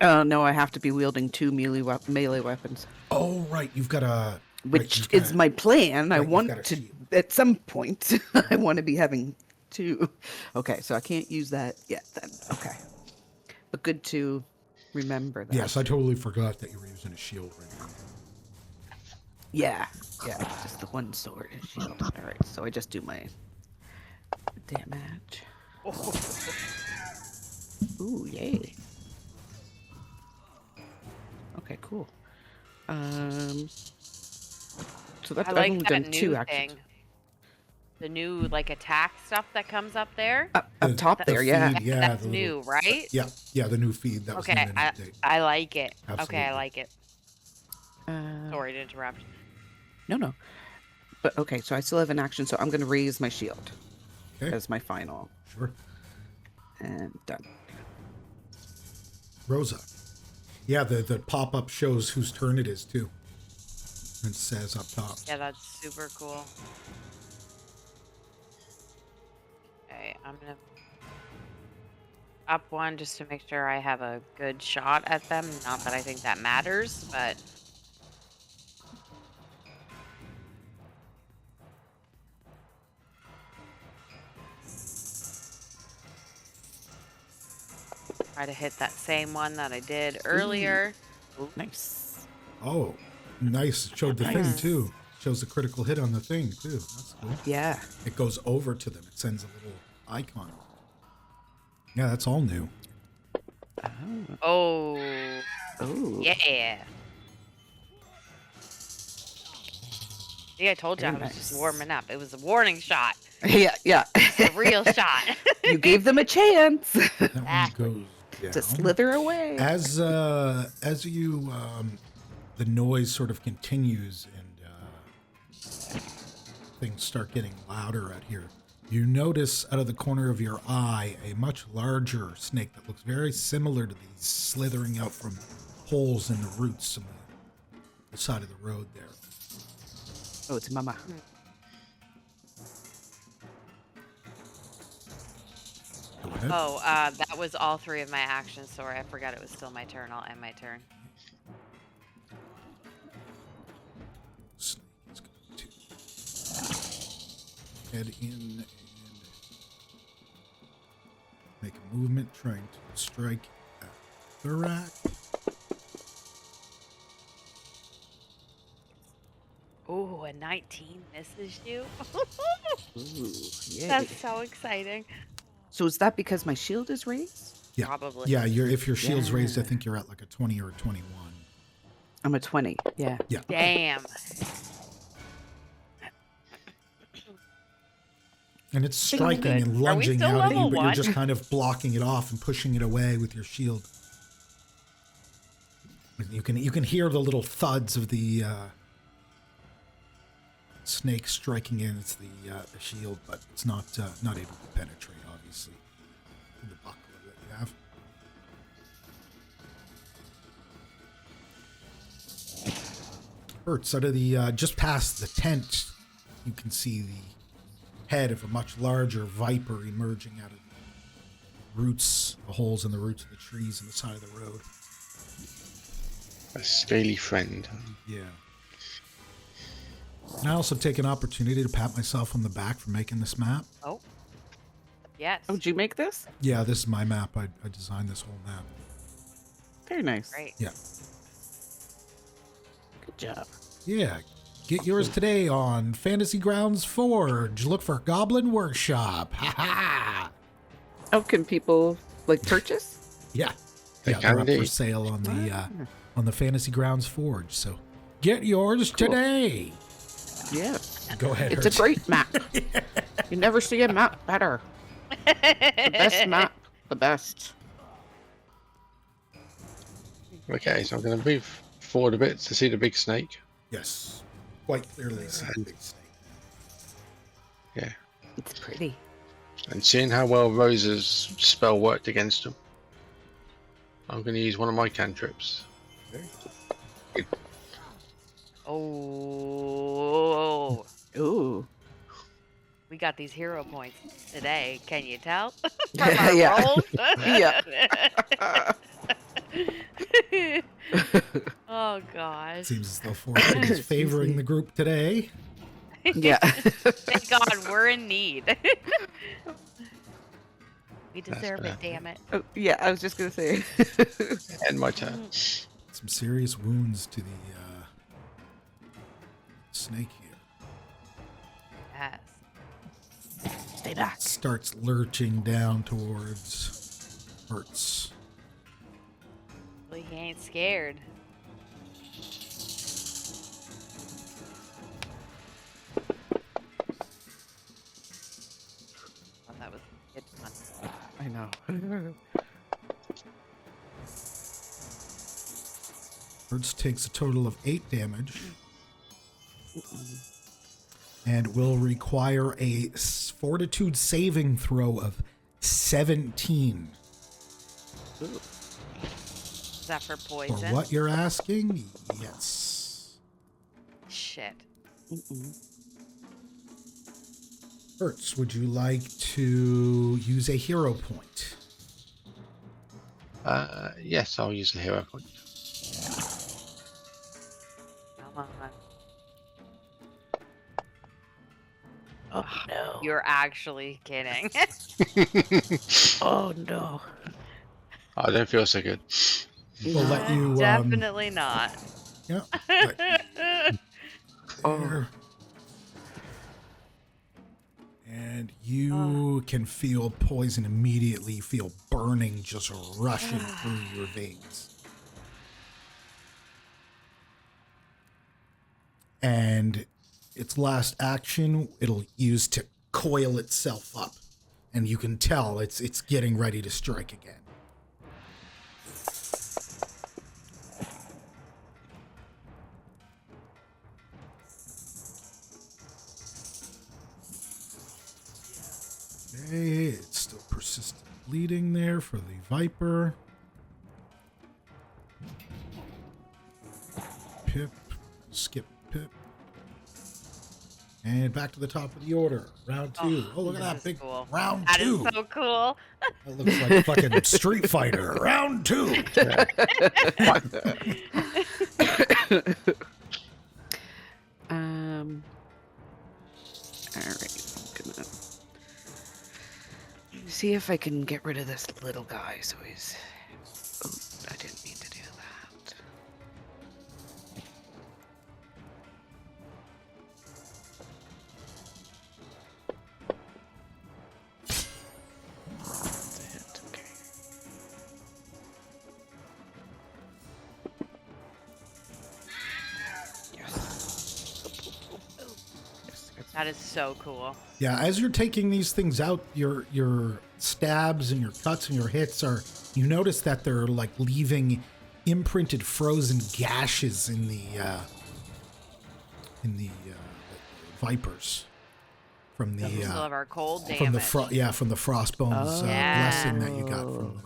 No, I have to be wielding 2 melee weapons. Oh, right. You've got a... Which is my plan. I want to, at some point, I want to be having 2. Okay, so I can't use that yet then. Okay. But good to remember that. Yes, I totally forgot that you were using a shield right now. Yeah, just the one sword and shield. All right, so I just do my damage. Ooh, yay. Okay, cool. So that's I like only that done new 2 thing. actions. The new like attack stuff that comes up there. Up top there, yeah. Feed, yeah. That's the new, right? Yeah, the new feed that was Okay, in an update. I like it. Absolutely. Okay, I like it. Sorry to interrupt. No. But okay, so I still have an action, so I'm going to raise my shield Okay, as my final. sure. And done. Rosa. Yeah, the pop-up shows whose turn it is, too. It says up top. Yeah, that's super cool. Okay, I'm gonna up 1 just to make sure I have a good shot at them. Not that I think that matters, but try to hit that same one that I did earlier. Nice. Oh, nice. It showed the thing, too. Shows the critical hit on the thing, too. That's cool. Yeah. It goes over to them. It sends a little icon. Yeah, that's all new. Oh, Yeah. See, I told you I was just warming up. It was a warning shot. Yeah. A real shot. You gave them a chance That one goes down. to slither away. As you the noise sort of continues and things start getting louder out here, you notice out of the corner of your eye a much larger snake that looks very similar to these slithering out from holes in the roots on the side of the road there. Oh, it's Mama. Go ahead. Oh, that was all 3 of my actions. Sorry, I forgot it was still my turn. I'll end my turn. head in and make a movement trying to strike at Thurak. Ooh, a 19 misses you. Ooh, yay. That's so exciting. So is that because my shield is raised? Yeah. Probably. Yeah, if your shield's raised, I Yeah. think you're at like a 20 or a 21. I'm a 20. Yeah. Yeah. Damn. And it's striking good. and Are we lunging still out at you, level but you're one? just kind of blocking it off and pushing it away with your shield. You can hear the little thuds of the snake striking in. It's the shield, but it's not able to penetrate, obviously, the buckler that you have. Hurts out of the just past the tent, you can see the head of a much larger viper emerging out of the roots, the holes in the roots of the trees on the side of the road. A scaly friend. Yeah. And I also take an opportunity to pat myself on the back for making this map. Oh. Yes. Oh, did you make this? Yeah, this is my map. I designed this whole map. Very nice. Great. Yeah. Good job. Yeah. Get yours today on Fantasy Grounds Forge. Look for Goblin Workshop. Ha ha! Oh, can people like purchase? Yeah. They Yeah, can they're up for indeed. sale on the Fantasy Grounds Forge. So get yours today. Yeah. Go ahead. It's a Hurts. great map. You never see a map better. The best map. The best. Okay, so I'm going to move forward a bit to see the big snake. Yes. Quite clearly see the big snake. Yeah. It's pretty. And seeing how well Rosa's spell worked against him, I'm going to use one of my cantrips. Oh. Ooh. We got these hero points today. Can you tell? From Yeah, our yeah. rolls? Yeah. Oh gosh. Seems as though fortune is favoring the group today. Yeah. Thank God we're in need. We deserve it, bad. damn it. Oh, yeah, I was just gonna say. End my turn. Some serious wounds to the snake here. Yes. Stay back. Starts lurching down towards Hurts. Well, he ain't scared. Oh, that was good fun. I know. Hurts takes a total of 8 damage. And will require a fortitude saving throw of 17. Is that for For poison? what you're asking? Yes. Shit. Hurts, would you like to use a hero point? Yes, I'll use the hero point. Come on. Oh no. You're actually kidding. Oh no. I don't feel so good. We'll let you. Definitely not. Yeah. Oh. And you can feel poison immediately. You feel burning just rushing through your veins. And its last action, it'll use to coil itself up. And you can tell it's getting ready to strike again. Okay, it's still persistent bleeding there for the Viper. Pip, skip Pip. And back to the top of the order. Round 2. Oh, look at that This is big cool. round That 2. is so cool. That looks like fucking Street Fighter. Round 2. All right. I'm See if I can get rid of this little guy so he's... Oh, I didn't mean to do that. That's a hit, okay. Yes. Yes, That is so cool. Yeah, as you're taking these things out, your stabs and your cuts and your hits are, you notice that they're like leaving imprinted frozen gashes in the vipers from the We still have our cold damage. from the from the frostbones blessing that you got from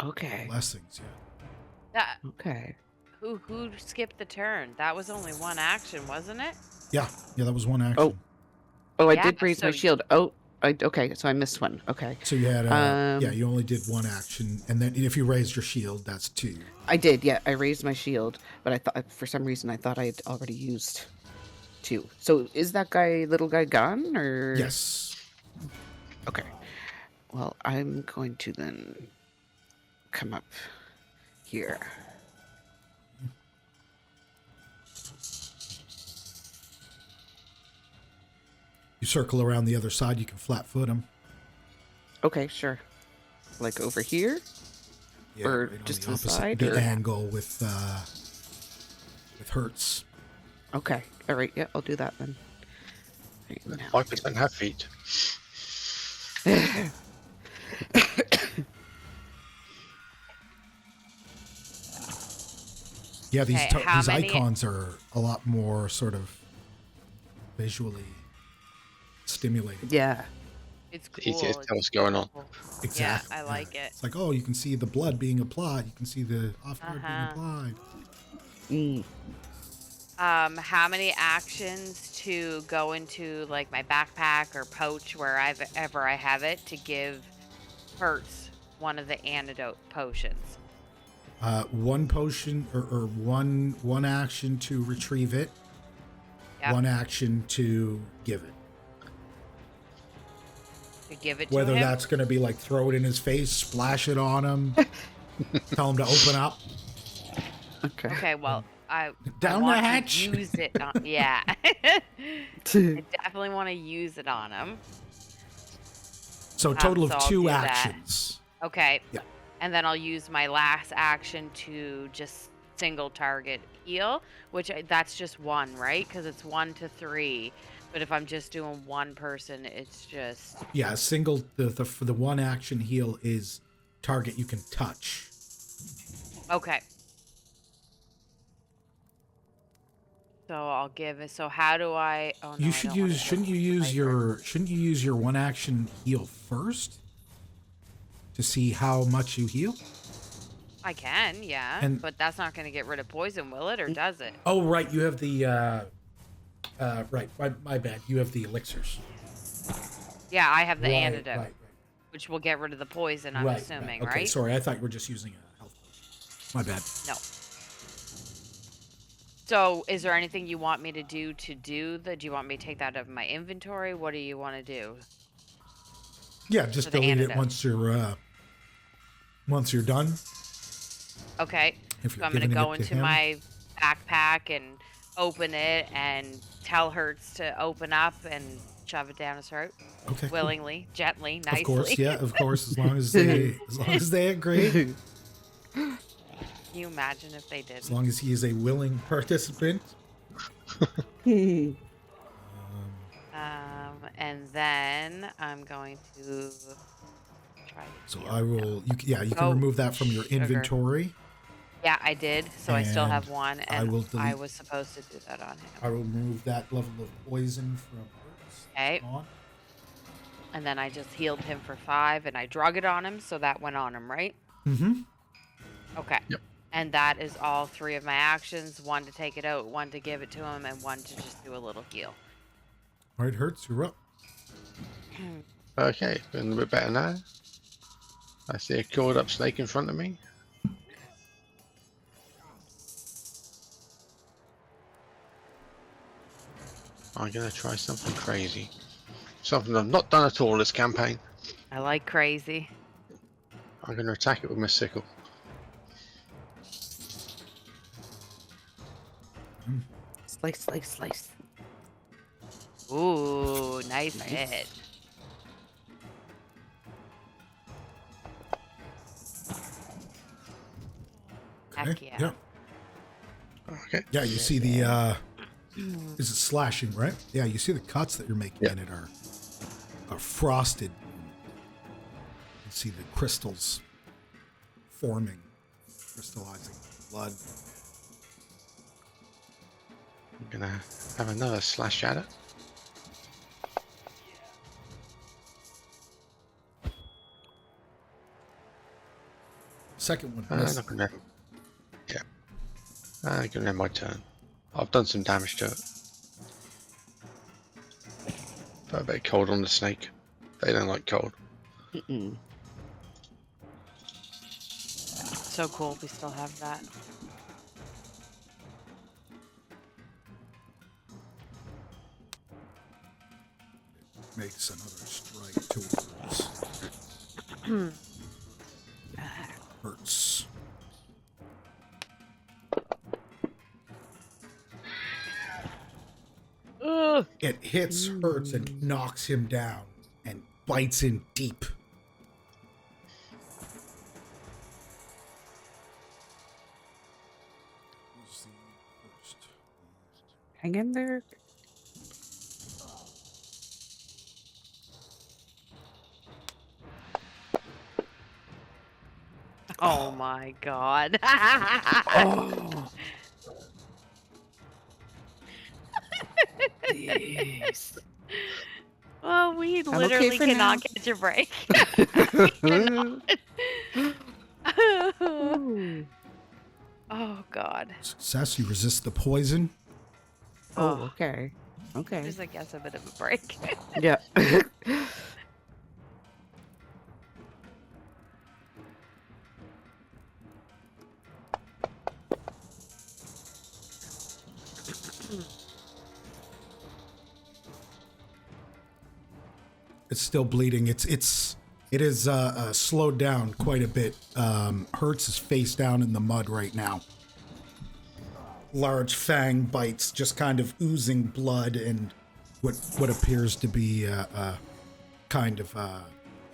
Okay. the blessings. Yeah. That, Okay. who skipped the turn? That was only one action, wasn't it? Yeah, that was one action. Oh, I Yeah, did raise my so- shield. Okay, so I missed one. Okay. So you had you only did one action, and then if you raised your shield, that's 2. I did, yeah. I raised my shield, but I thought for some reason I thought I had already used 2. So is that little guy gone, or? Yes. Okay. Well, I'm going to then come up here. You circle around the other side. You can flat foot him. Okay, sure. Like over here? Yeah, Or right on just the to the opposite side, the or- angle with Hertz. Okay. All right. Yeah, I'll do that then. Right, now. Vipers don't have feet. Yeah, these Okay, how these many- icons are a lot more sort of visually stimulating. Yeah. It's cool. Easier to tell what's going on. Exactly. Yeah, I like it. It's like, oh, you can see the blood being applied. You can see the off guard Uh-huh. being applied. How many actions to go into like my backpack or pouch wherever I have it to give Hertz one of the antidote potions? One potion or one action to retrieve it. Yep. One action to give it. To give it to Whether him? that's going to be like throw it in his face, splash it on him, tell him to open up. Okay. Okay, well, I Down the want to hatch. use it on, yeah. I definitely want to use it on him. So a total so of I'll 2 do that. actions. Okay. Yeah. And then I'll use my last action to just single target heal, that's just 1, right? Because it's 1 to 3. But if I'm just doing one person, it's just Yeah, single for the one action heal is target you can touch. okay. So I'll give it. So how do I? Oh no, You I should don't wanna use shouldn't you use your one action heal first to see how much you heal? I can, yeah, And- but that's not going to get rid of poison, will it, or does it? Oh right, you have the right, my bad. You have the elixirs. Yeah, I have the Right, antidote, right, which will get rid of the poison. I'm right, assuming, right. Okay, right? sorry, I thought you were just using a health potion. My bad. No. So, is there anything you want me to do Do you want me to take that out of my inventory? What do you want to do? Yeah, just For the delete it antidote. once you're done. Okay. If So you're I'm gonna giving go it to into him. my backpack and open it and tell Hertz to open up and shove it down his throat Okay. cool. willingly, gently, nicely. Of course, yeah, of course, as long as they agree. Can you imagine if they did? As long as he is a willing participant. And then I'm going to try. So I will. You can Oh, remove that from your sugar. inventory. Yeah, I did. So I still have And one, I and will I delete- was supposed to do that on him. I will remove that level of poison from Hertz. Okay. On. And then I just healed him for 5, and I drug it on him, so that went on him, right? Mm-hmm. Okay. Yep. And that is all 3 of my actions: 1 to take it out, 1 to give it to him, and 1 to just do a little heal. All right, Hertz, you're up. Okay, feeling a little bit better now. I see a coiled up snake in front of me. I'm gonna try something crazy. Something I've not done at all this campaign. I like crazy. I'm going to attack it with my sickle. Slice, slice, slice. Ooh, nice hit. Heck yeah. Yeah. Okay. Yeah, you see the is it slashing, right? Yeah, you see the cuts that you're making in it are frosted. You see the crystals forming, crystallizing blood. I'm going to have another slash at it. Second one I'm missed. not gonna, yeah. I'm going to end my turn. I've done some damage to it. Put a bit of cold on the snake. They don't like cold. Mm-mm. So cool we still have that. Makes another strike towards. Hurts. It hits, hurts, and knocks him down and bites in deep. Who's the first? Hang in there. Oh my god. Oh. Jeez. Well, we okay literally for cannot now. catch a break. Ooh. Oh god. Success, you resist the poison. Oh, okay. Okay. There's, I guess, a bit of a break. Yeah. It's still bleeding. It is slowed down quite a bit. Hurts is face down in the mud right now. Large fang bites, just kind of oozing blood and what appears to be kind of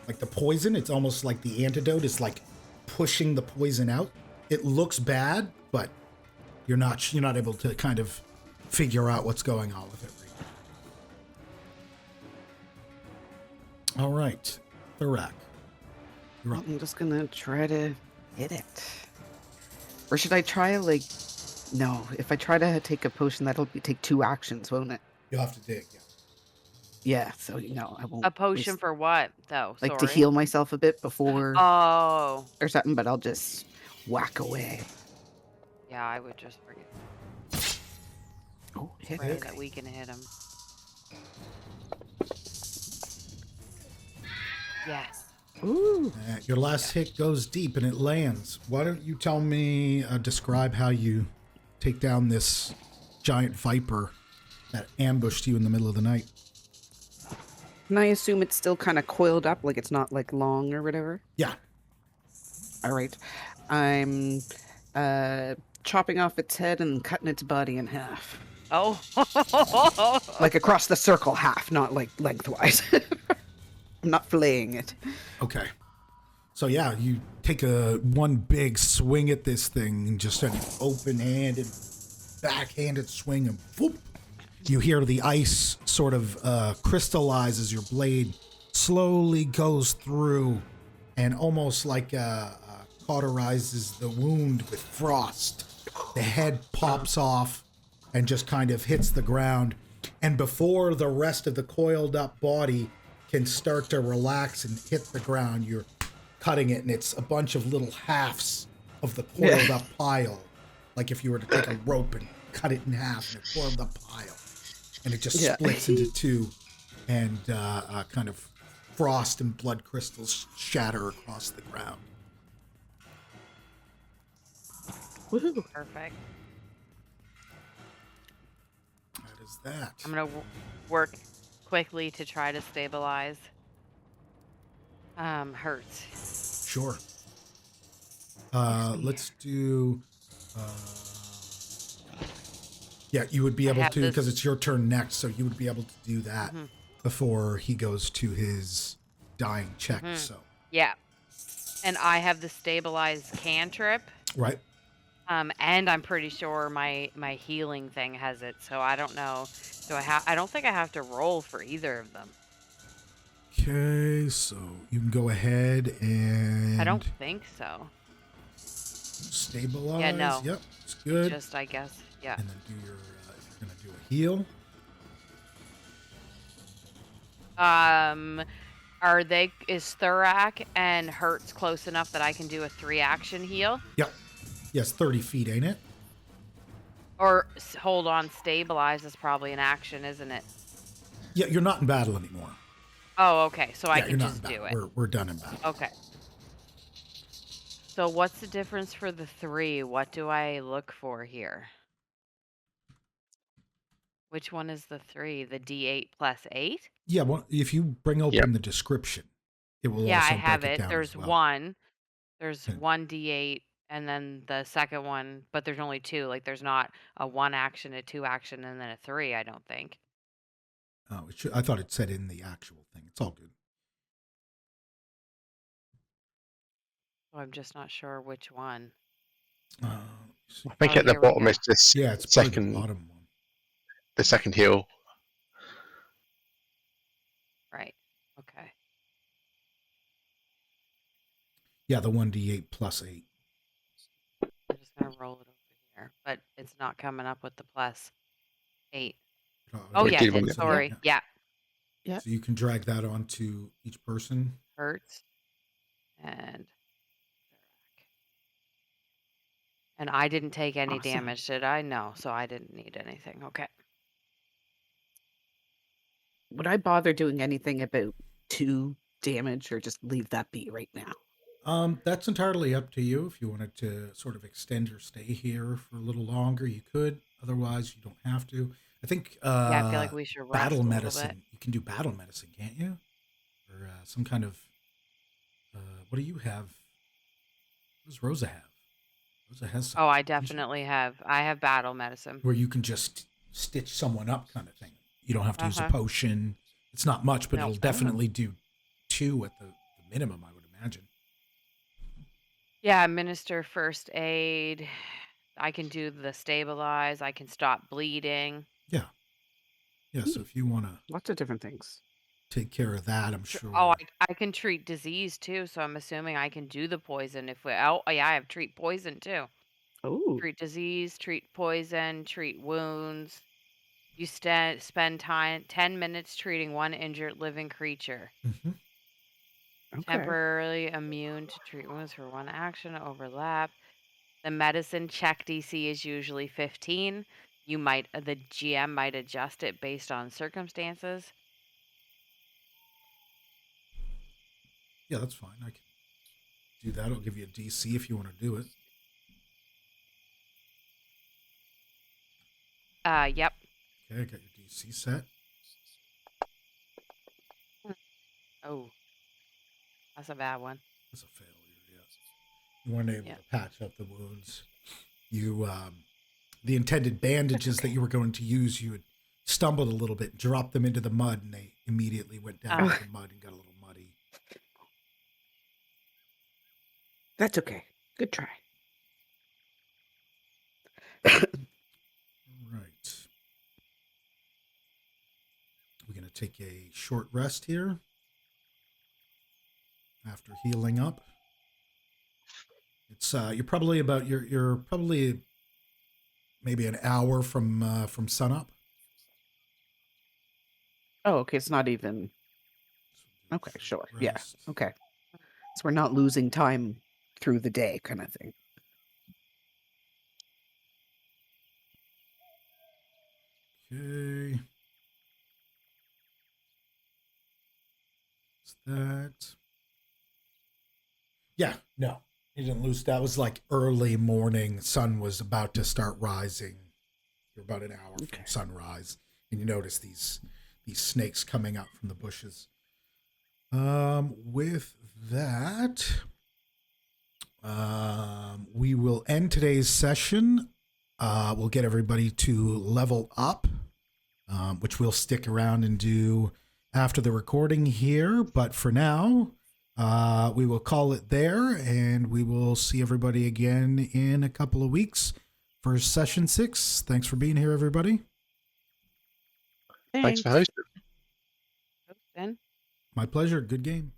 like the poison. It's almost like the antidote is like pushing the poison out. It looks bad, but you're not able to kind of figure out what's going on with it right now. All right, Thorak. You're up. I'm just gonna try to hit it. Or should I try like? No, if I try to take a potion, take 2 actions, won't it? You'll have to dig. Yeah. Yeah. So I won't. A potion for what, though? like to Sorry. heal myself a bit before Oh. or something, but I'll just whack away. Yeah, I would just forget. Oh, hit Pray it. that we can hit him. Yes. Ooh. Your last hit goes deep and it lands. Why don't you tell me, describe how you take down this giant viper that ambushed you in the middle of the night? Can I assume it's still kind of coiled up, like it's not like long or whatever? Yeah. All right. I'm chopping off its head and cutting its body in half. Oh. Like across the circle half, not like lengthwise. I'm not filleting it. Okay. So yeah, you take one big swing at this thing and just an open-handed, backhanded swing and whoop. You hear the ice sort of crystallize as your blade slowly goes through and almost like cauterizes the wound with frost. The head pops off and just kind of hits the ground. And before the rest of the coiled up body can start to relax and hit the ground, you're cutting it, and it's a bunch of little halves of the coiled up pile. Like if you were to take a rope and cut it in half and it formed a pile. And it just splits into 2, and kind of frost and blood crystals shatter across the ground. Woohoo. Perfect. That is that. I'm gonna work quickly to try to stabilize Hurts. Sure. Let's do. Yeah, you would be I able have to, this. because it's your turn next, so you would be able to do that Mhm, before he goes to his dying check. mhm. So, Yeah, and I have the stabilized cantrip. right. And I'm pretty sure my healing thing has it, so I don't know. I don't think I have to roll for either of them. Okay, so you can go ahead I don't and think so. stabilize. Yeah, no. Yep, it's It good. just, I guess, yeah. And then do your, if you're going to do a heal. Is Thurak and Hurts close enough that I can do a 3-action heal? Yep. Yes, 30 feet, ain't it? Or hold on, stabilize is probably an action, isn't it? Yeah, you're not in battle anymore. Oh, okay. So I Yeah, can you're not in just battle. do it. We're done in battle. Okay. So what's the difference for the 3? What do I look for here? Which one is the 3? The D8 plus 8? Yeah, well, if you bring open Yep. the description, it will Yeah, I also have break it it. down There's as well. one. There's And- one D8 and then the second one, but there's only 2. Like there's not a 1 action, a 2 action, and then a 3, I don't think. Oh, I thought it said in the actual thing. It's all good. So I'm just not sure which one. I think Oh, at the here we bottom go. is this Yeah, it's probably the second bottom one. the second heal. Right. Okay. Yeah, the 1d8 plus 8. I'm just going to roll it over here, but it's not coming up with the plus 8. Oh, We yeah, did it when did. it- Sorry. Yeah. Yeah. So you can drag that onto each person. Hurts. And I didn't take any Awesome. damage, did I? No, so I didn't need anything. Okay. Would I bother doing anything about 2 damage or just leave that be right now? That's entirely up to you. If you wanted to sort of extend your stay here for a little longer, you could. Otherwise, you don't have to. I think Yeah, I feel like we should rest battle a little medicine. bit. You can do battle medicine, can't you? Or some kind of. What do you have? What does Rosa have? Rosa has something. Oh, I doesn't she? definitely have. I have battle medicine. Where you can just stitch someone up, kind of thing. You don't have to use a Uh-huh. potion. It's not much, but No. it'll definitely do 2 at the minimum, I would imagine. Yeah, administer first aid. I can do the stabilize. I can stop bleeding. Yeah. Yeah, so if you want to Lots of different things. take care of that, I'm sure. Oh, I can treat disease too, so I'm assuming I can do the poison if we. Oh, yeah, I have treat poison too. Oh, Treat disease, treat poison, treat wounds. You spend 10 minutes treating one injured living creature. Mhm. okay. Temporarily immune to treat wounds for 1 action. Overlap. The medicine check DC is usually 15. The GM might adjust it based on circumstances. Yeah, that's fine. I can do that. I'll give you a DC if you want to do it. Yep. Okay, I got your DC set. Oh, that's a bad one. That's a failure, yes. You weren't able Yeah. to patch up the wounds. You, the intended bandages that you were going to use, you had stumbled a little bit, dropped them into the mud, and they immediately went down into the mud and got a little muddy. That's okay. Good try. Right. We're going to take a short rest here after healing up. It's you're probably maybe an hour from sunup. Oh, okay. It's not even. So Okay, sure. short Yeah. rest. Okay. So we're not losing time through the day, kind of thing. Okay. What's that? Yeah, no. You didn't lose. That was like early morning. Sun was about to start rising. You're about an hour Okay. from sunrise. And you notice these these snakes coming out from the bushes. With that, we will end today's session. We'll get everybody to level up, which we'll stick around and do after the recording here. But for now, we will call it there, and we will see everybody again in a couple of weeks for session 6. Thanks for being here, everybody. Thanks for hosting. Then. My pleasure. Good game.